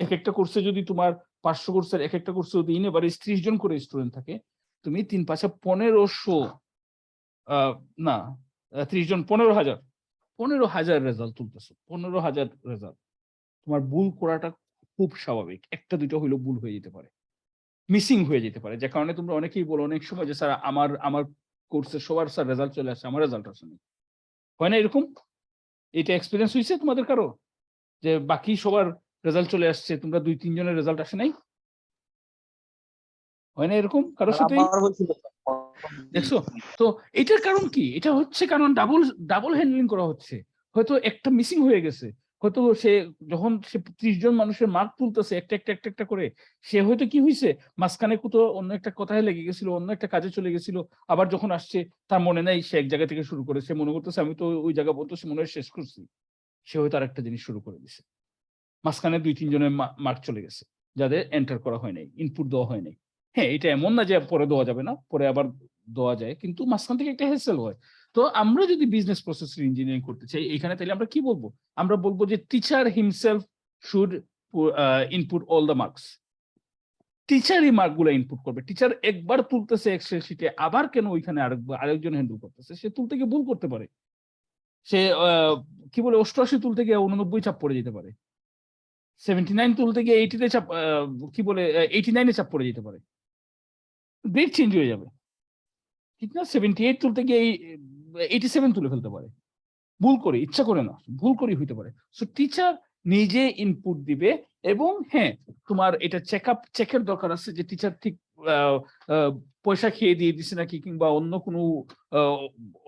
এক একটা কোর্সে যদি তোমার 500 কোর্সের এক একটা কোর্সে যদি এভারেজ 30 জন করে স্টুডেন্ট থাকে, তুমি 3-5 1500, না 30 জন 15,000 রেজাল্ট তুলতেছো, 15,000 রেজাল্ট। তোমার ভুল করাটা খুব স্বাভাবিক, একটা দুটো হইলেও ভুল হয়ে যেতে পারে, মিসিং হয়ে যেতে পারে, যে কারণে তোমরা অনেকেই বলো অনেক সময় যে স্যার আমার কোর্সের সবার স্যার রেজাল্ট চলে আসে, আমার রেজাল্ট আসেনি। হয় না এরকম? এটা এক্সপেরিয়েন্স হয়েছে তোমাদের কারো, যে বাকি সবার রেজাল্ট চলে আসছে, তোমরা 2-3 জনের রেজাল্ট আসে নাই? হয় না এরকম কারোর সাথে? দেখছো? তো এটার কারণ কি? এটা হচ্ছে কারণ ডাবল হ্যান্ডলিং করা হচ্ছে। হয়তো একটা মিসিং হয়ে গেছে। হয়তো সে যখন সে 30 জন মানুষের মার্ক তুলতেছে একটা করে, সে হয়তো কি হইছে, মাঝখানে কোথাও অন্য একটা কথায় লেগে গেছিল, অন্য একটা কাজে চলে গেছিল। আবার যখন আসছে তার মনে নাই, সে এক জায়গা থেকে শুরু করে, সে মনে করতেছে আমি তো ওই জায়গা পর্যন্ত সে মনে হয় শেষ করছি। সে হয়তো আরেকটা জিনিস শুরু করে দিছে। মাঝখানে 2-3 জনের মার্ক চলে গেছে, যাদের এন্টার করা হয় নাই, ইনপুট দেওয়া হয় নাই। হ্যাঁ, এটা এমন না যে পরে দেওয়া যাবে না, পরে আবার দেওয়া যায়, কিন্তু মাঝখান থেকে একটা হ্যাসেল হয়। তো আমরা যদি বিজনেস প্রসেস ইঞ্জিনিয়ারিং করতে চাই এখানে, তাহলে আমরা কি বলবো? আমরা বলবো যে teacher himself should input all the marks. টিচারই মার্কগুলো ইনপুট করবে। টিচার একবার তুলতেছে এক্সেল শিটে, আবার কেন ওইখানে আরেকজন হ্যান্ডেল করতেছে? সে তুলতে গিয়ে ভুল করতে পারে, সে কি বলে 88 তুলতে গিয়ে 89 চাপ পড়ে যেতে পারে, 79 তুলতে গিয়ে 80 চাপ, কি বলে 89 চাপ পড়ে যেতে পারে, গ্রেড চেঞ্জ হয়ে যাবে, ঠিক না? 78 তুলতে গিয়ে 87 তুলে ফেলতে পারে, ভুল করে, ইচ্ছা করে না, ভুল করে হইতে পারে। সো টিচার নিজে ইনপুট দিবে, এবং হ্যাঁ, তোমার এটা চেকের দরকার আছে যে টিচার ঠিক পয়সা খেয়ে দিয়ে দিছে নাকি, কিংবা অন্য কোনো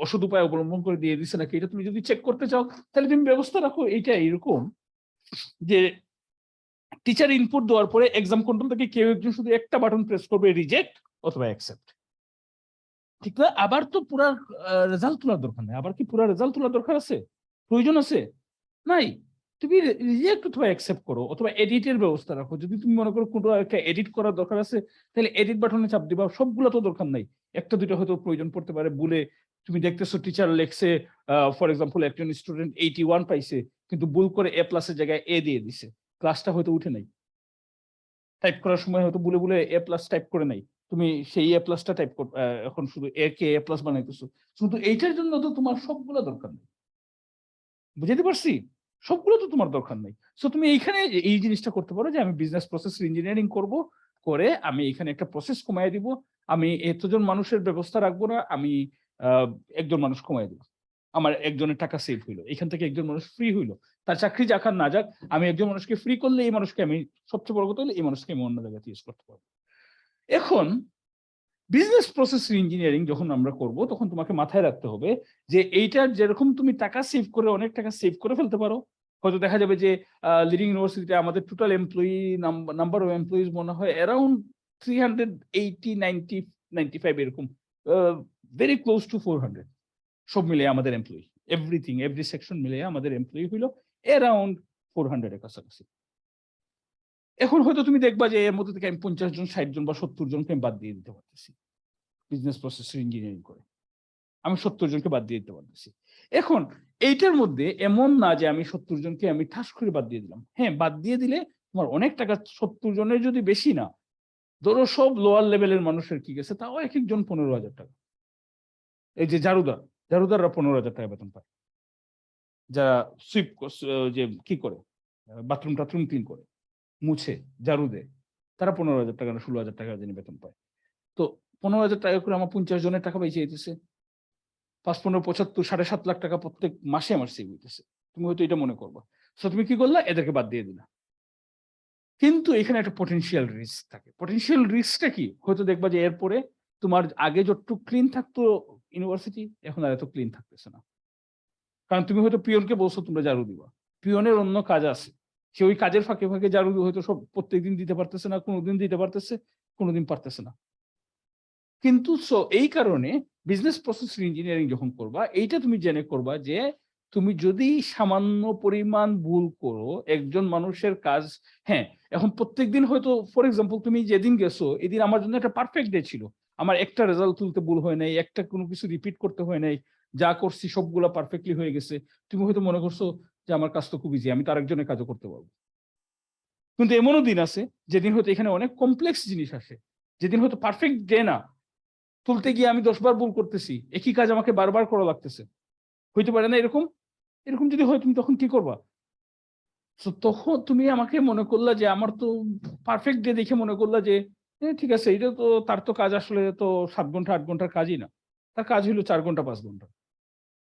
অসৎ উপায় অবলম্বন করে দিয়ে দিছে নাকি, এটা তুমি যদি চেক করতে চাও, তাহলে তুমি ব্যবস্থা রাখো এইটা এরকম যে টিচার ইনপুট দেওয়ার পরে এক্সাম কন্ট্রোল থেকে কেউ একজন শুধু একটা বাটন প্রেস করবে, রিজেক্ট অথবা অ্যাকসেপ্ট। ঠিক না? আবার তো পুরা রেজাল্ট তোলার দরকার নেই। আবার কি পুরা রেজাল্ট তোলার দরকার আছে? প্রয়োজন আছে? নাই। তুমি রিজেক্ট অথবা অ্যাকসেপ্ট করো, অথবা এডিটের ব্যবস্থা রাখো। যদি তুমি মনে করো কোনো একটা এডিট করার দরকার আছে, তাহলে এডিট বাটনে চাপ দিবা। সবগুলো তো দরকার নাই, একটা দুটো হয়তো প্রয়োজন পড়তে পারে। ভুলে তুমি দেখতেছো টিচার লেখছে, ফর এক্সাম্পল একজন স্টুডেন্ট 81 পাইছে, কিন্তু ভুল করে A প্লাসের জায়গায় A দিয়ে দিছে, ক্লাসটা হয়তো উঠে নাই। টাইপ করার সময় হয়তো ভুলে ভুলে A প্লাস টাইপ করে নাই, তুমি সেই A প্লাসটা টাইপ কর, এখন শুধু A কে A প্লাস বানাইতেছো। শুধু এইটার জন্য তো তোমার সবগুলো দরকার নেই। বুঝাতে পারছি? সবগুলো তো তোমার দরকার নেই। সো তুমি এইখানে এই জিনিসটা করতে পারো যে আমি বিজনেস প্রসেস ইঞ্জিনিয়ারিং করব, করে আমি এখানে একটা প্রসেস কমায় দিব। আমি এতজন মানুষের ব্যবস্থা রাখবো না, আমি একজন মানুষ কমায় দিব। আমার একজনের টাকা সেভ হইলো, এখান থেকে একজন মানুষ ফ্রি হইলো। তার চাকরি যাক আর না যাক, আমি একজন মানুষকে ফ্রি করলে এই মানুষকে আমি, সবচেয়ে বড় কথা হলো এই মানুষকে আমি অন্য জায়গাতে ইউজ করতে পারবো। এখন বিজনেস প্রসেস ইঞ্জিনিয়ারিং যখন আমরা করব, তখন তোমাকে মাথায় রাখতে হবে যে এইটার যেরকম তুমি টাকা সেভ করে, অনেক টাকা সেভ করে ফেলতে পারো। হয়তো দেখা যাবে যে লিডিং ইউনিভার্সিটিতে আমাদের total employee number of employees মনে হয় অ্যারাউন্ড 380, 90, 95 এরকম, ভেরি ক্লোজ টু 400 সব মিলিয়ে আমাদের এমপ্লয়ি, এভরিথিং, এভরি সেকশন মিলিয়ে আমাদের এমপ্লয়ি হইলো অ্যারাউন্ড 400 এর কাছাকাছি। এখন হয়তো তুমি দেখবা যে এর মধ্যে থেকে আমি 50 জন, 60 জন বা 70 জনকে আমি বাদ দিয়ে দিতে পারতেছি বিজনেস প্রসেস ইঞ্জিনিয়ারিং করে। আমি 70 জনকে বাদ দিয়ে দিতে পারতেছি। এখন এইটার মধ্যে এমন না যে আমি 70 জনকে আমি ঠাস করে বাদ দিয়ে দিলাম। হ্যাঁ, বাদ দিয়ে দিলে তোমার অনেক টাকা, 70 জনের যদি বেশি না, ধরো সব লোয়ার লেভেলের মানুষের কি গেছে, তাও এক একজন 15,000 টাকা। এই যে জারুদাররা 15,000 টাকা বেতন পায়, যারা সুইপ, যে কি করে, বাথরুম টাথরুম ক্লিন করে, মুছে, ঝাড়ু দেয়, তারা 15,000 টাকা না 16,000 টাকা যিনি বেতন পায়। তো 15,000 টাকা করে আমার 50 জনের টাকা বেঁচে যেতেছে, 5, 15, 75, 7.5 লাখ টাকা প্রত্যেক মাসে আমার সেভ হইতেছে। তুমি হয়তো এটা মনে করবা। সো তুমি কি করলা? এদেরকে বাদ দিয়ে দিলা। কিন্তু এখানে একটা পটেনশিয়াল রিস্ক থাকে। পটেনশিয়াল রিস্কটা কি? হয়তো দেখবা যে এরপরে তোমার আগে যতটুকু ক্লিন থাকতো ইউনিভার্সিটি, এখন আর এত ক্লিন থাকতেছে না। কারণ তুমি হয়তো পিয়নকে বলছো তোমরা ঝাড়ু দিবা, পিয়নের অন্য কাজ আছে, সে ওই কাজের ফাঁকে ফাঁকে ঝাড়ু হয়তো সব প্রত্যেকদিন দিতে পারতেছে না, কোনোদিন দিতে পারতেছে, কোনোদিন পারতেছে না। কিন্তু সো এই কারণে বিজনেস প্রসেস ইঞ্জিনিয়ারিং যখন করবা, এইটা তুমি জেনে করবা যে তুমি যদি সামান্য পরিমাণ ভুল করো, একজন মানুষের কাজ, হ্যাঁ, এখন প্রত্যেকদিন হয়তো, ফর এক্সাম্পল তুমি যেদিন গেছো, এদিন আমার জন্য একটা পারফেক্ট ডে ছিল, আমার একটা রেজাল্ট তুলতে ভুল হয় নাই, একটা কোনো কিছু রিপিট করতে হয় নাই, যা করছি সবগুলা পারফেক্টলি হয়ে গেছে। তুমি হয়তো মনে করছো যে আমার কাজ তো খুব ইজি, আমি তো আরেকজনের কাজও করতে পারবো। কিন্তু এমনও দিন আছে যেদিন হয়তো এখানে অনেক কমপ্লেক্স জিনিস আসে, যেদিন হয়তো পারফেক্ট ডে না, তুলতে গিয়ে আমি 10 বার ভুল করতেছি, একই কাজ আমাকে বারবার করা লাগতেছে, হইতে পারে না এরকম? এরকম যদি হয়, তুমি তখন কি করবা? তখন তুমি আমাকে মনে করলা যে আমার তো পারফেক্ট ডে দেখে মনে করলা যে ঠিক আছে, এটা তো তার তো কাজ আসলে তো 7 ঘন্টা 8 ঘন্টার কাজই না, তার কাজ হইলো 4 ঘন্টা 5 ঘন্টা।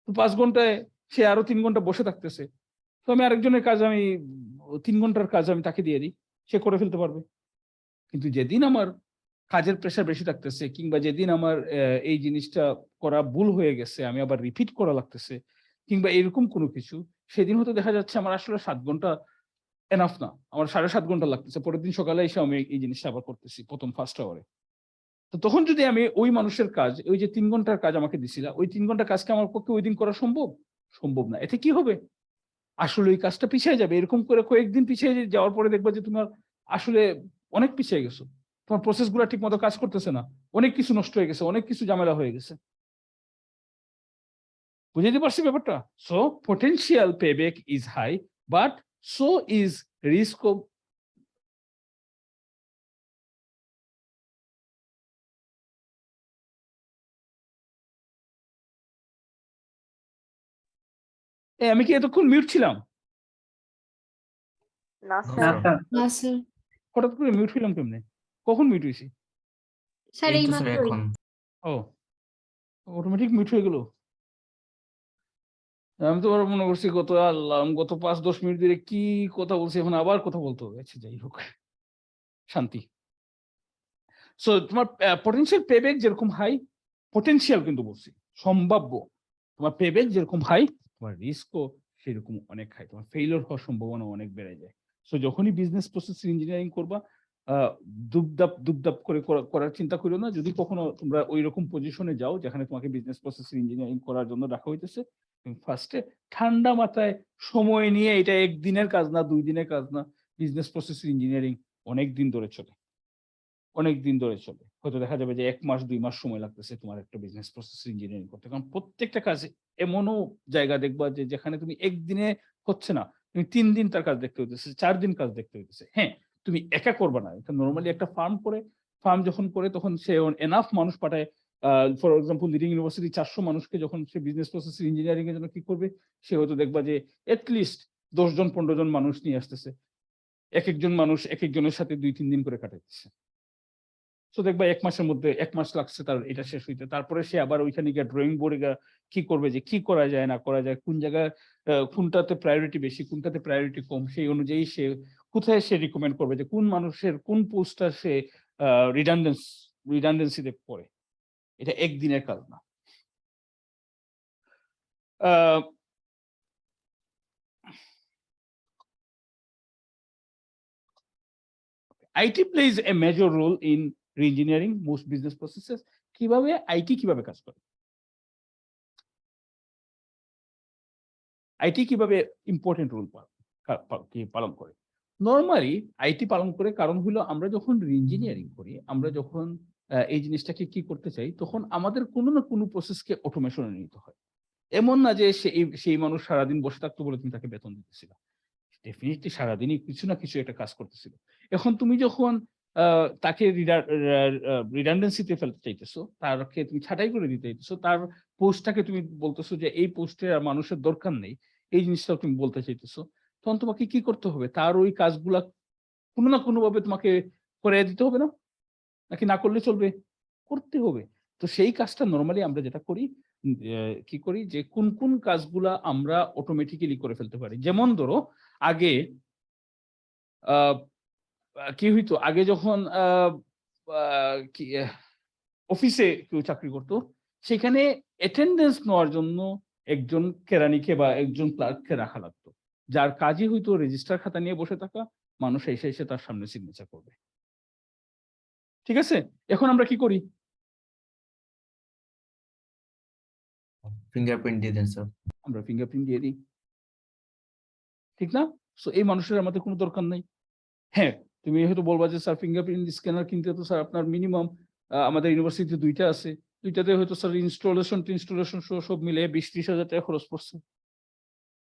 তো 5 ঘন্টায় সে আরো 3 ঘন্টা বসে থাকতেছে, তো আমি আরেকজনের কাজ, আমি 3 ঘন্টার কাজ আমি তাকে দিয়ে দিই, সে করে ফেলতে পারবে। কিন্তু যেদিন আমার কাজের প্রেশার বেশি থাকতেছে, কিংবা যেদিন আমার এই জিনিসটা করা ভুল হয়ে গেছে, আমি আবার রিপিট করা লাগতেছে, কিংবা এরকম কোনো কিছু, সেদিন হয়তো দেখা যাচ্ছে আমার আসলে 7 ঘন্টা এনাফ না, আমার 7.5 ঘন্টা লাগতেছে। পরের দিন সকালে এসে আমি এই জিনিসটা আবার করতেছি প্রথম ফার্স্ট আওয়ারে। তো তখন যদি আমি ওই মানুষের কাজ, ওই যে 3 ঘন্টার কাজ আমাকে দিছিলা, ওই 3 ঘন্টার কাজকে আমার পক্ষে ওই দিন করা সম্ভব? সম্ভব না। এতে কি হবে? আসলে ওই কাজটা পিছিয়ে যাবে। এরকম করে কয়েকদিন পিছিয়ে যাওয়ার পরে দেখবা যে তোমার আসলে অনেক পিছিয়ে গেছো, তোমার প্রসেস গুলা ঠিক মতো কাজ করতেছে না, অনেক কিছু নষ্ট হয়ে গেছে, অনেক কিছু ঝামেলা হয়ে গেছে। বুঝতে পারছি ব্যাপারটা? So potential payback is high, but so is risk off. আমি কি এতক্ষণ মিউট ছিলাম? না না, স্যার। না স্যার, হঠাৎ করে মিউট হইলাম কেমনে? কখন মিউট হয়েছি? স্যার এই এই তো স্যার মাত্রই। এখন। ও, অটোমেটিক মিউট হয়ে গেল। আমি তো আবার মনে করছি আল্লাহ, আমি গত 5-10 মিনিট ধরে কি কথা বলছি, এখন আবার কথা বলতে হবে। আচ্ছা, যাই হোক, শান্তি। সো তোমার পটেনশিয়াল পেব্যাক যেরকম হাই, পটেনশিয়াল কিন্তু বলছি সম্ভাব্য, তোমার পেব্যাক যেরকম হাই, তোমার রিস্কও সেরকম অনেক হাই, তোমার ফেইলিওর হওয়ার সম্ভাবনা অনেক বেড়ে যায়। সো যখনই বিজনেস প্রসেস ইঞ্জিনিয়ারিং করবা দুবদাপ করে করার চিন্তা করো না। যদি কখনো তোমরা ওই রকম পজিশনে যাও যেখানে তোমাকে বিজনেস প্রসেস ইঞ্জিনিয়ারিং করার জন্য রাখা হইতেছে, তুমি ফার্স্টে ঠান্ডা মাথায় সময় নিয়ে, এটা একদিনের কাজ না, 2 দিনের কাজ না, বিজনেস প্রসেস ইঞ্জিনিয়ারিং অনেক দিন ধরে চলে, অনেক দিন ধরে চলে। হয়তো দেখা যাবে যে 1 মাস 2 মাস সময় লাগতেছে তোমার একটা বিজনেস প্রসেস ইঞ্জিনিয়ারিং করতে, কারণ প্রত্যেকটা কাজে এমনও জায়গা দেখবা যে যেখানে তুমি একদিনে হচ্ছে না, তুমি 3 দিন তার কাজ দেখতে হইতেছে, 4 দিন কাজ দেখতে হইতেছে। হ্যাঁ, তুমি একা করবা না, এটা নর্মালি একটা ফার্ম যখন করে তখন সে এনাফ মানুষ পাঠায়। ফর এক্সাম্পল লিডিং ইউনিভার্সিটি 400 মানুষকে যখন সে বিজনেস প্রসেস ইঞ্জিনিয়ারিং এর জন্য কি করবে, সে হয়তো দেখবা যে এটলিস্ট 10 জন 15 জন মানুষ নিয়ে আসতেছে, এক একজন মানুষ এক একজনের সাথে 2-3 দিন করে কাটাইতেছে। তো দেখবা 1 মাসের মধ্যে 1 মাস লাগছে তার এটা শেষ হইতে। তারপরে সে আবার ওইখানে গিয়ে ড্রয়িং বোর্ডে কি করবে, যে কি করা যায় না করা যায়, কোন জায়গায় কোনটাতে প্রায়োরিটি বেশি কোনটাতে প্রায়োরিটি কম, সেই অনুযায়ী সে কোথায় সে রিকমেন্ড করবে যে কোন মানুষের কোন পোস্টটা সে রিডান্ডেন্সিতে পড়ে। এটা একদিনের কাজ না। IT plays a major role in re-engineering most business processes. কিভাবে IT কিভাবে কাজ করে, IT কিভাবে ইম্পর্টেন্ট রোল পালন করে? নরমালি IT পালন করে কারণ হলো আমরা যখন রি-ইঞ্জিনিয়ারিং করি, আমরা যখন এই জিনিসটাকে কি করতে চাই, তখন আমাদের কোনো না কোনো প্রসেসকে অটোমেশনে নিতে হয়। এমন না যে সেই মানুষ সারাদিন বসে থাকতো বলে তুমি তাকে বেতন দিতেছিল, ডেফিনেটলি সারাদিনই কিছু না কিছু একটা কাজ করতেছিল। এখন তুমি যখন তাকে রিডান্ডেন্সিতে ফেলতে চাইতেছো, তারকে তুমি ছাঁটাই করে দিতে চাইতেছো, তার পোস্টটাকে তুমি বলতেছো যে এই পোস্টে আর মানুষের দরকার নেই, এই জিনিসটা তুমি বলতে চাইতেছো, তখন তোমাকে কি করতে হবে, তার ওই কাজগুলা কোনো না কোনো ভাবে তোমাকে করে দিতে হবে না, নাকি না করলে চলবে? করতে হবে। তো সেই কাজটা নরমালি আমরা যেটা করি, কি করি যে কোন কোন কাজগুলা আমরা অটোমেটিক্যালি করে ফেলতে পারি। যেমন ধরো আগে কি হইতো, আগে যখন অফিসে কেউ চাকরি করতো, সেখানে অ্যাটেন্ডেন্স নেওয়ার জন্য একজন কেরানিকে বা একজন ক্লার্ককে রাখা লাগতো, যার কাজই হইতো রেজিস্টার খাতা নিয়ে বসে থাকা, মানুষ এসে তার সামনে সিগনেচার করবে। ঠিক আছে, এখন আমরা কি করি? ফিঙ্গারপ্রিন্ট দিয়ে দেন স্যার। আমরা ফিঙ্গারপ্রিন্ট দিয়ে দিই, ঠিক না? সো এই মানুষের আমাদের কোনো দরকার নাই। হ্যাঁ, তুমি হয়তো বলবা যে স্যার ফিঙ্গারপ্রিন্ট স্ক্যানার কিনতে তো স্যার আপনার মিনিমাম, আমাদের ইউনিভার্সিটিতে 2টা আছে, 2টাতে হয়তো স্যার ইনস্টলেশন সব মিলে 20-30 হাজার টাকা খরচ পড়ছে।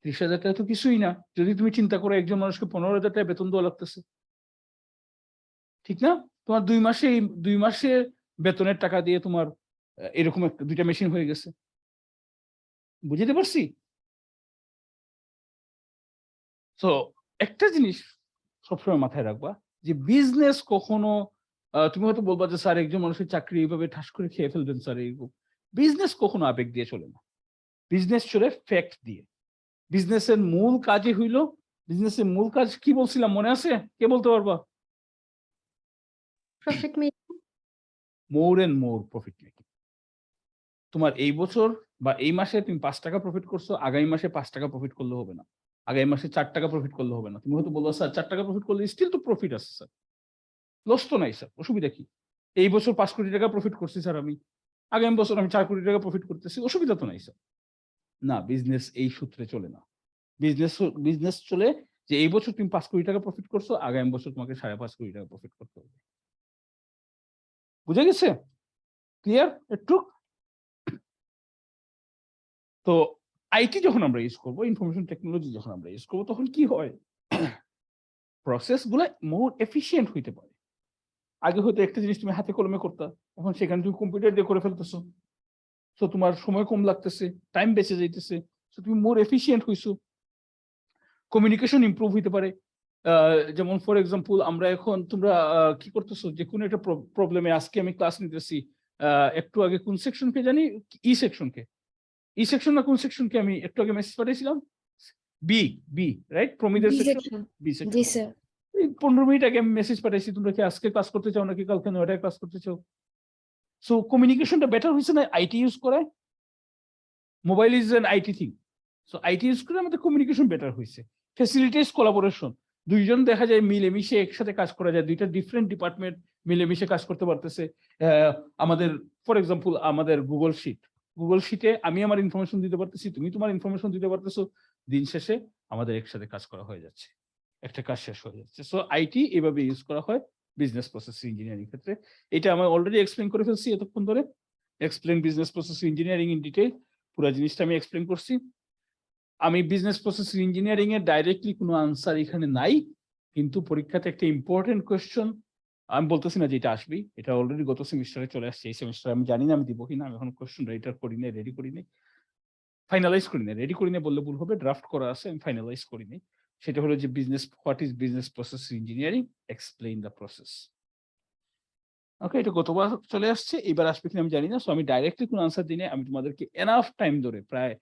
30 হাজার টাকা তো কিছুই না যদি তুমি চিন্তা করো একজন মানুষকে 15 হাজার টাকা বেতন দেওয়া লাগতেছে, ঠিক না? তোমার 2 মাসের বেতনের টাকা দিয়ে তোমার এরকম 2টা মেশিন হয়ে গেছে। বুঝতে পারছি? তো একটা জিনিস সবসময় মাথায় রাখবা যে বিজনেস কখনো, তুমি হয়তো বলবা যে স্যার একজন মানুষের চাকরি এইভাবে ঠাস করে খেয়ে ফেলবেন স্যার, এইরকম। বিজনেস কখনো আবেগ দিয়ে চলে না, বিজনেস চলে ফ্যাক্ট দিয়ে। বিজনেসের মূল কাজই হইল, বিজনেসের মূল কাজ কি বলছিলাম মনে আছে? কে বলতে পারবা? Profit making. More and more profit making. তোমার এই বছর বা এই মাসে তুমি 5 টাকা প্রফিট করছো, আগামী মাসে 5 টাকা প্রফিট করলে হবে না, আগামী মাসে 4 টাকা প্রফিট করলে হবে না। তুমি হয়তো বলবো স্যার 4 টাকা প্রফিট করলে স্টিল তো প্রফিট আছে স্যার, লস তো নাই স্যার, অসুবিধা কি? এই বছর 5 কোটি টাকা প্রফিট করছি স্যার আমি, আগামী বছর আমি 4 কোটি টাকা প্রফিট করতেছি, অসুবিধা তো নাই স্যার। না, বিজনেস এই সূত্রে চলে না। বিজনেস চলে যে এই বছর তুমি 5 কোটি টাকা প্রফিট করছো, আগামী বছর তোমাকে 5.5 কোটি টাকা প্রফিট করতে হবে। বুঝে গেছে? ক্লিয়ার একটু? তো আইটি যখন আমরা ইউজ করবো, ইনফরমেশন টেকনোলজি যখন আমরা ইউজ করবো, তখন কি হয়, প্রসেস গুলো মোর এফিসিয়েন্ট হইতে পারে। আগে হয়তো একটা জিনিস তুমি হাতে কলমে করতা, এখন সেখানে তুমি কম্পিউটার দিয়ে করে ফেলতেছো, তো তোমার সময় কম লাগতেছে, টাইম বেঁচে যাইতেছে, তো তুমি মোর এফিসিয়েন্ট হইছো। কমিউনিকেশন ইমপ্রুভ হইতে পারে। যেমন ফর এক্সাম্পল আমরা এখন, তোমরা কি করতেছো, যে কোনো একটা প্রবলেমে আজকে আমি ক্লাস নিতেছি, একটু আগে কোন সেকশনকে জানি, ই সেকশন না কোন সেকশনকে আমি একটু আগে মেসেজ পাঠিয়েছিলাম, বি রাইট, প্রমিদের সেকশন, বি সেকশন। জি স্যার। 15 মিনিট আগে আমি মেসেজ পাঠাইছি, তোমরা কি আজকে ক্লাস করতে চাও নাকি কালকে 9টায় ক্লাস করতে চাও? সো কমিউনিকেশনটা বেটার হয়েছে না আইটি ইউজ করে? Mobile is an IT thing, so IT use করে আমাদের কমিউনিকেশন বেটার হয়েছে, ফ্যাসিলিটেটস কোলাবোরেশন। দুইজন দেখা যায় মিলেমিশে একসাথে কাজ করা যায়, দুইটা ডিফারেন্ট ডিপার্টমেন্ট মিলেমিশে কাজ করতে পারতেছে। আমাদের ফর এক্সাম্পল আমাদের গুগল শিটে আমি আমার ইনফরমেশন দিতে পারতেছি, তুমি তোমার ইনফরমেশন দিতে পারতেছো, দিন শেষে আমাদের একসাথে কাজ করা হয়ে যাচ্ছে, একটা কাজ শেষ হয়ে যাচ্ছে। সো আইটি এভাবে ইউজ করা হয় বিজনেস প্রসেস ইঞ্জিনিয়ারিং ক্ষেত্রে। এটা আমি অলরেডি এক্সপ্লেন করে ফেলছি এতক্ষণ ধরে, explain business process engineering in detail, পুরো জিনিসটা আমি এক্সপ্লেন করছি। আমি বিজনেস প্রসেস ইঞ্জিনিয়ারিং এর ডাইরেক্টলি কোনো আনসার এখানে নাই, কিন্তু পরীক্ষাতে একটা ইম্পর্টেন্ট কোয়েশ্চন, আমি বলতেছি না যে এটা আসবেই, এটা অলরেডি গত সেমিস্টারে চলে আসছে, এই সেমিস্টারে আমি জানি না আমি দিব কিনা, আমি এখন কোয়েশ্চন রেডি করি নাই, ফাইনালাইজ করি নাই, রেডি করি নাই বললে ভুল হবে, ড্রাফট করা আছে, আমি ফাইনালাইজ করি নাই। সেটা হলো যে what is business process engineering, explain the process. Okay, এটা গতবার চলে আসছে, এবার আসবে কিনা আমি জানি না। সো আমি ডাইরেক্টলি কোনো আনসার দিই না, আমি তোমাদেরকে এনাফ টাইম ধরে প্রায়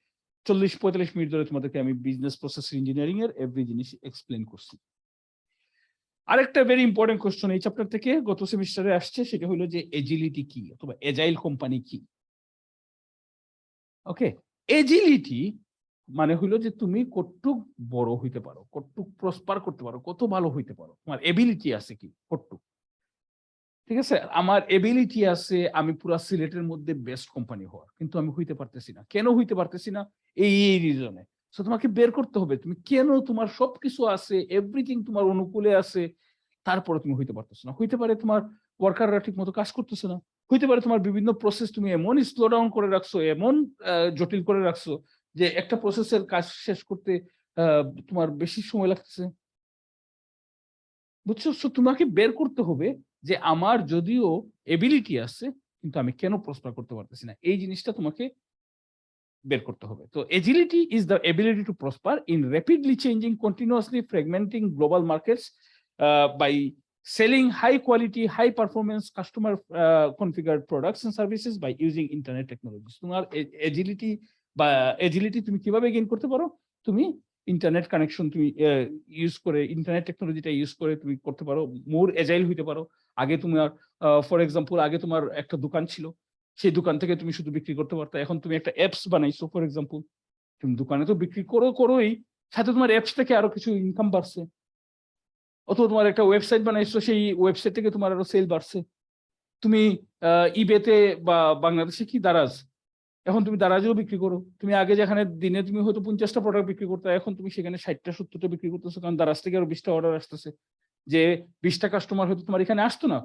40-45 মিনিট ধরে তোমাদেরকে আমি বিজনেস প্রসেস ইঞ্জিনিয়ারিং এর এভরি জিনিস এক্সপ্লেন করছি। আরেকটা ভেরি ইম্পর্টেন্ট কোশ্চেন এই চ্যাপ্টার থেকে গত সেমিস্টারে আসছে, সেটা হলো যে এজিলিটি কি অথবা এজাইল কোম্পানি কি। ওকে, এজিলিটি মানে হলো যে তুমি কতটুক বড় হইতে পারো, কতটুক প্রসপার করতে পারো, কত ভালো হইতে পারো, তোমার এবিলিটি আছে কি কতটুক। ঠিক আছে, আমার এবিলিটি আছে আমি পুরা সিলেটের মধ্যে বেস্ট কোম্পানি হওয়ার, কিন্তু আমি হইতে পারতেছি না। কেন হইতে পারতেছি না? এই রিজনে। সো তোমাকে বের করতে হবে তুমি কেন, তোমার সবকিছু আছে, এভরিথিং তোমার অনুকূলে আছে, তারপরে তুমি হইতে পারতেছো না। হইতে পারে তোমার ওয়ার্কাররা ঠিক মতো কাজ করতেছে না, হইতে পারে তোমার বিভিন্ন প্রসেস তুমি এমন স্লো ডাউন করে রাখছো, এমন জটিল করে রাখছো যে একটা প্রসেসের কাজ শেষ করতে তোমার বেশি সময় লাগতেছে। বুঝছো? সো তোমাকে বের করতে হবে যে আমার যদিও এবিলিটি আছে, কিন্তু আমি কেন প্রসপার করতে পারতেছি না, এই জিনিসটা তোমাকে বের করতে হবে। তো agility is the ability to prosper in rapidly changing, continuously fragmenting global markets by selling high quality, high performance customer configured products and services by using internet technologies. তোমার এজিলিটি বা এজিলিটি তুমি কিভাবে গেইন করতে পারো? তুমি internet connection তুমি use করে, internet টেকনোলজিটা use করে তুমি করতে পারো, মোর এজাইল হইতে পারো। আগে তোমার ফর এক্সাম্পল আগে তোমার একটা দোকান ছিল, সেই দোকান থেকে তুমি শুধু বিক্রি করতে পারতো, এখন তুমি একটা অ্যাপস বানাইছো ফর এক্সাম্পল, তুমি দোকানে তো বিক্রি করোই, সাথে তোমার অ্যাপস থেকে আরো কিছু ইনকাম বাড়ছে। অথবা তোমার একটা ওয়েবসাইট বানাইছো, সেই ওয়েবসাইট থেকে তোমার আরো সেল বাড়ছে। তুমি ইবেতে বা বাংলাদেশে কি দারাজ, এখন তুমি দারাজেও বিক্রি করো। তুমি আগে যেখানে দিনে তুমি হয়তো 50টা প্রোডাক্ট বিক্রি করতে, এখন তুমি সেখানে 60টা-70টা বিক্রি করতেছো, কারণ দারাজ থেকে আরো 20টা অর্ডার আসতেছে। যে 20টা কাস্টমার হয়তো তোমার এখানে আসতো না,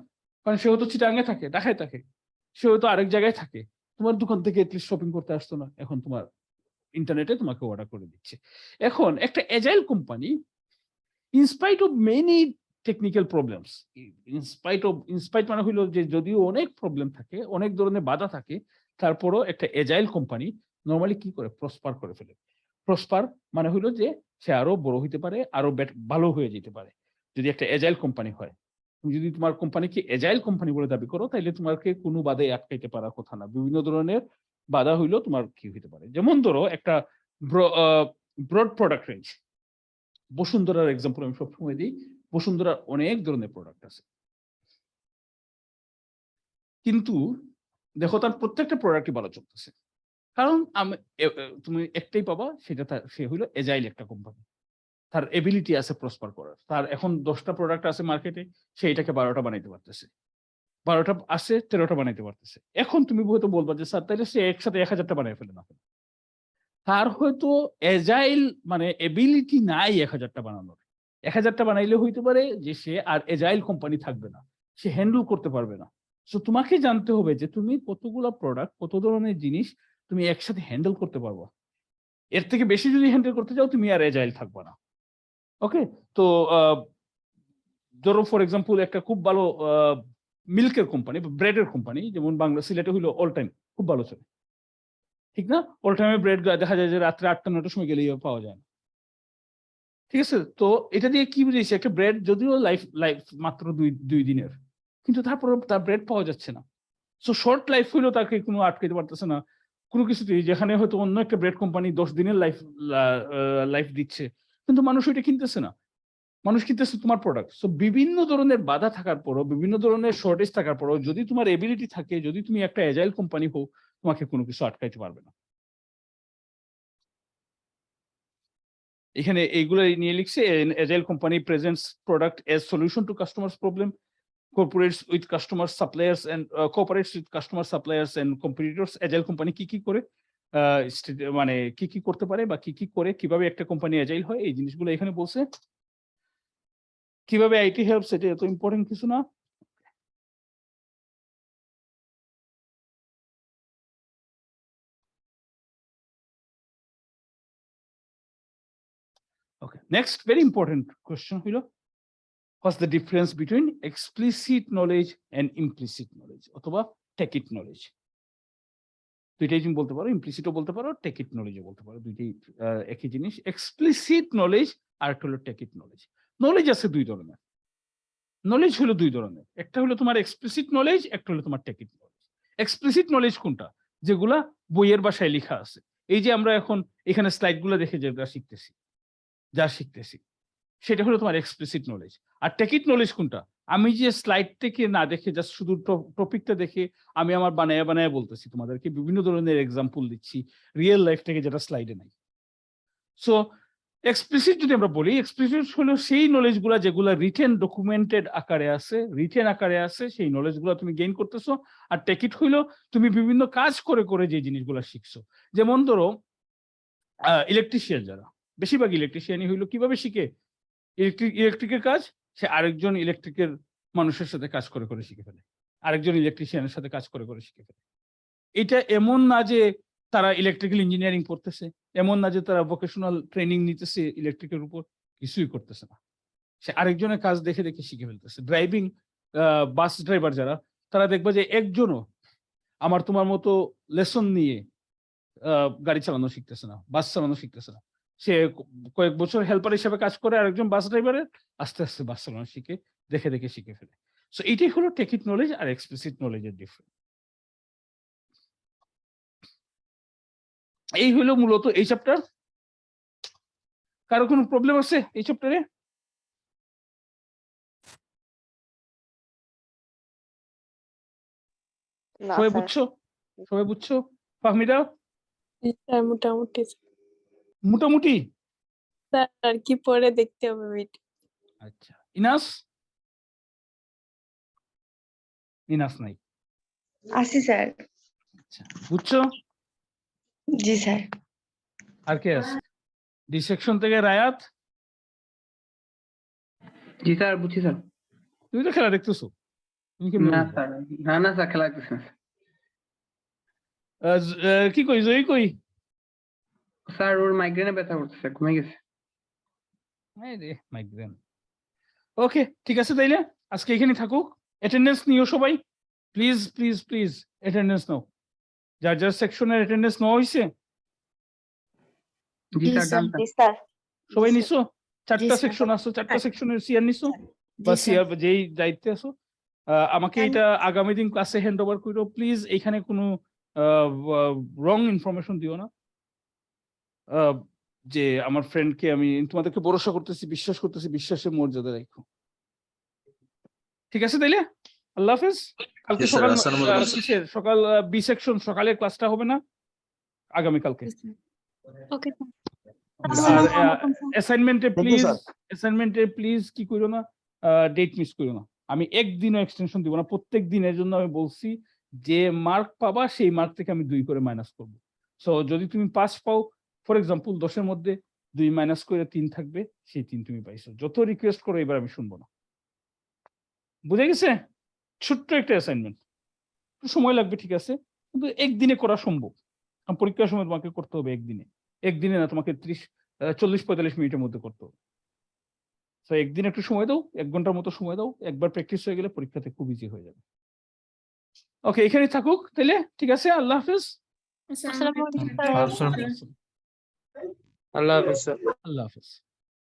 কারণ সে হয়তো চিটাগাঙে থাকে, ঢাকায় থাকে, সে হয়তো আরেক জায়গায় থাকে, তোমার দোকান থেকে এটলিস্ট শপিং করতে আসতো না, এখন তোমার ইন্টারনেটে তোমাকে অর্ডার করে দিচ্ছে। এখন একটা agile company in spite of many technical problems, in spite মানে হলো যে যদিও অনেক প্রবলেম থাকে, অনেক ধরনের বাধা থাকে, তারপরও একটা এজাইল কোম্পানি নরমালি কি করে প্রসপার করে ফেলে। প্রসপার মানে হলো যে সে আরো বড় হইতে পারে, আরো ভালো হয়ে যেতে পারে যদি একটা এজাইল কোম্পানি হয়। তুমি যদি তোমার কোম্পানিকে এজাইল কোম্পানি বলে দাবি করো, তাহলে তোমাকে কোনো বাধাই আটকাইতে পারার কথা না। বিভিন্ন ধরনের বাধা হইলো তোমার কি হইতে পারে, যেমন ধরো একটা ব্রড প্রোডাক্ট রেঞ্জ। বসুন্ধরার এক্সাম্পল আমি সবসময় দিই, বসুন্ধরার অনেক ধরনের প্রোডাক্ট আছে, কিন্তু দেখো তার প্রত্যেকটা প্রোডাক্টই ভালো চলতেছে, কারণ তুমি একটাই পাবা, সেটা সে হইলো এজাইল একটা কোম্পানি, তার এবিলিটি আছে প্রসপার করার। তার এখন 10টা প্রোডাক্ট আছে মার্কেটে, সে এটাকে 12টা বানাইতে পারতেছে, 12টা আছে 13টা বানাইতে পারতেছে। এখন তুমি হয়তো বলবা যে স্যার তাহলে সে একসাথে 1000টা বানাই ফেলে না, তার হয়তো এজাইল মানে এবিলিটি নাই 1000টা বানানোর। 1000টা বানাইলে হইতে পারে যে সে আর এজাইল কোম্পানি থাকবে না, সে হ্যান্ডেল করতে পারবে না। সো তোমাকে জানতে হবে যে তুমি কতগুলা প্রোডাক্ট, কত ধরনের জিনিস তুমি একসাথে হ্যান্ডেল করতে পারবো। এর থেকে বেশি যদি হ্যান্ডেল করতে চাও, তুমি আর এজাইল থাকবে না। ওকে, তো ধরো ফর এক্সাম্পল একটা খুব ভালো মিল্কের কোম্পানি, ব্রেডের কোম্পানি, যেমন বাংলা সিলেটে হইলো অল টাইম খুব ভালো চলে, ঠিক না? অল টাইমে ব্রেড দেখা যায় যে রাত্রে 8টা-9টার সময় গেলেই পাওয়া যায় না, ঠিক আছে? তো এটা দিয়ে কি বুঝেছি, একটা ব্রেড যদিও লাইফ মাত্র 2 দিনের, কিন্তু তারপর তার ব্রেড পাওয়া যাচ্ছে না। সো শর্ট লাইফ হইলেও তাকে কোনো আটকাইতে পারতেছে না কোনো কিছুতেই, যেখানে হয়তো অন্য একটা ব্রেড কোম্পানি 10 দিনের লাইফ দিচ্ছে, কিন্তু মানুষ ওইটা কিনতেছে না, মানুষ কিনতেছে তোমার প্রোডাক্ট। সো বিভিন্ন ধরনের বাধা থাকার পরও, বিভিন্ন ধরনের শর্টেজ থাকার পরও, যদি তোমার এবিলিটি থাকে, যদি তুমি একটা এজাইল কোম্পানি হও, তোমাকে কোনো কিছু আটকাইতে পারবে না। এখানে এইগুলো নিয়ে লিখছে agile company presents product as solution to customers problem, cooperates with customers, suppliers, and cooperates with customer suppliers and competitors. Agile company কি কি করে মানে কি কি করতে পারে বা কি কি করে কিভাবে একটা কোম্পানি অ্যাজাইল হয় এই জিনিসগুলো এখানে বলছে। কিভাবে আইটি হেল্পস, এটা এত ইম্পর্টেন্ট কিছু না। Okay, next very important question হলো what's the difference between explicit knowledge and implicit knowledge অথবা tacit knowledge? দুইটাই তুমি বলতে পারো, ইমপ্লিসিটও বলতে পারো, টেকিট নলেজও বলতে পারো, দুইটাই একই জিনিস। এক্সপ্লিসিট নলেজ আর একটা হলো টেকিট নলেজ। নলেজ আছে দুই ধরনের, নলেজ হলো দুই ধরনের, একটা হলো তোমার এক্সপ্লিসিট নলেজ, একটা হলো তোমার টেকিট নলেজ। এক্সপ্লিসিট নলেজ কোনটা? যেগুলা বইয়ের ভাষায় লেখা আছে। এই যে আমরা এখন এখানে স্লাইডগুলো দেখে যেটা শিখতেছি, যা শিখতেছি সেটা হলো তোমার এক্সপ্লিসিট নলেজ। আর টেকিট নলেজ কোনটা? আমি যে স্লাইড থেকে না দেখে জাস্ট শুধু টপিকটা দেখে আমি আমার বানায় বানায় বলতেছি, তোমাদেরকে বিভিন্ন ধরনের এক্সাম্পল দিচ্ছি রিয়েল লাইফ থেকে যেটা স্লাইডে নাই। সো এক্সপ্লিসিট যদি আমরা বলি, এক্সপ্লিসিট হলো সেই নলেজগুলো যেগুলো রিটেন ডকুমেন্টেড আকারে আছে, রিটেন আকারে আছে, সেই নলেজগুলো তুমি গেইন করতেছো। আর টেকিট হইলো তুমি বিভিন্ন কাজ করে করে যে জিনিসগুলো শিখছো। যেমন ধরো ইলেকট্রিশিয়ান, যারা বেশিরভাগ ইলেকট্রিশিয়ানই হইলো কিভাবে শিখে, ইলেকট্রিকের কাজ সে আরেকজন ইলেকট্রিকের মানুষের সাথে কাজ করে করে শিখে ফেলে, আরেকজন ইলেকট্রিশিয়ানের সাথে কাজ করে করে শিখে ফেলে। এটা এমন না যে তারা ইলেকট্রিক্যাল ইঞ্জিনিয়ারিং করতেছে, এমন না যে তারা ভোকেশনাল ট্রেনিং নিতেছে ইলেকট্রিকের উপর, কিছুই করতেছে না, সে আরেকজনের কাজ দেখে দেখে শিখে ফেলতেছে। ড্রাইভিং বাস ড্রাইভার যারা, তারা দেখবে যে একজনও আমার তোমার মতো লেসন নিয়ে গাড়ি চালানো শিখতেছে না, বাস চালানো শিখতেছে না। সে কয়েক বছর হেল্পার হিসেবে কাজ করে আরেকজন বাস ড্রাইভারের, আস্তে আস্তে বাস চালানো শিখে, দেখে দেখে শিখে ফেলে। সো এইটাই হলো টেকিট নলেজ আর এক্সপ্লিসিট নলেজের ডিফারেন্স। এই হলো মূলত এই চ্যাপ্টার। কারো কোনো প্রবলেম আছে এই চ্যাপ্টারে? সবাই বুঝছো? সবাই বুঝছো? ফাহমিদা স্যার মোটামুটি মোটামুটি? স্যার আর কি পরে দেখতে হবে ভিডিও। আচ্ছা, ইনাস? ইনাস নাই? আসি স্যার। আচ্ছা, বুঝছো? জি স্যার। আর কে আছে? ডি সেকশন থেকে রায়াত? জি স্যার, বুঝছি স্যার। তুমি তো খেলা দেখতেছো, তুমি কি না স্যার, না স্যার, খেলা দেখতেছি না কি কই জয়ী কই? স্যার। ওর মাইগ্রেনে ব্যথা করতেছে, ঘুমে গেছে। মাইগ্রেন। ওকে, ঠিক আছে, তাইলে আজকে এখানে থাকুক। অ্যাটেন্ডেন্স নিও সবাই, প্লিজ প্লিজ প্লিজ অ্যাটেন্ডেন্স নাও। যার যার সেকশনের অ্যাটেন্ডেন্স নেওয়া হয়েছে? জি স্যার, ডান স্যার। সবাই নিছো? চারটা স্যার। সেকশন আসো, চারটা সেকশনের সিআর নিছো বা সিআর যেই দায়িত্বে আছো, আমাকে এটা আগামী দিন ক্লাসে হ্যান্ড ওভার করো প্লিজ। এখানে কোনো রং ইনফরমেশন দিও না, যে আমার ফ্রেন্ডকে আমি তোমাদেরকে ভরসা করতেছি, বিশ্বাস করতেছি, বিশ্বাসের মর্যাদা রাখো। ঠিক আছে তাইলে, আল্লাহ হাফেজ। কালকে Yes, sir. সকাল আসসালামু আলাইকুম। সকাল বি সেকশন সকালের ক্লাসটা হবে না, আগামীকালকে। ওকে আর অ্যাসাইনমেন্টে প্লিজ কি করো না, ডেট মিস করো না। আমি একদিনও এক্সটেনশন দিব না, প্রত্যেক দিনের জন্য আমি বলছি যে মার্ক পাবা সেই মার্ক থেকে আমি 2 করে মাইনাস করবো। সো যদি তুমি 5 পাও, ফর এক্সাম্পল 10-এর মধ্যে 2 মাইনাস করে 3 থাকবে, সেই 3 তুমি পাইছো। যত রিকোয়েস্ট করো এবার আমি শুনবো না, বুঝে গেছে? ছোট্ট একটা অ্যাসাইনমেন্ট, সময় লাগবে ঠিক আছে, কিন্তু একদিনে করা সম্ভব। পরীক্ষার সময় তোমাকে করতে হবে একদিনে না, তোমাকে 40-45 মিনিটের মধ্যে করতে হবে। তো একদিন একটু সময় দাও, 1 ঘন্টার মতো সময় দাও, একবার প্র্যাকটিস হয়ে গেলে পরীক্ষাতে খুব ইজি হয়ে যাবে। ওকে, এখানে থাকুক তাহলে, ঠিক আছে, আল্লাহ হাফেজ। আসসালামু আলাইকুম আল্লাহ হাফেজ স্যার। আল্লাহ হাফেজ।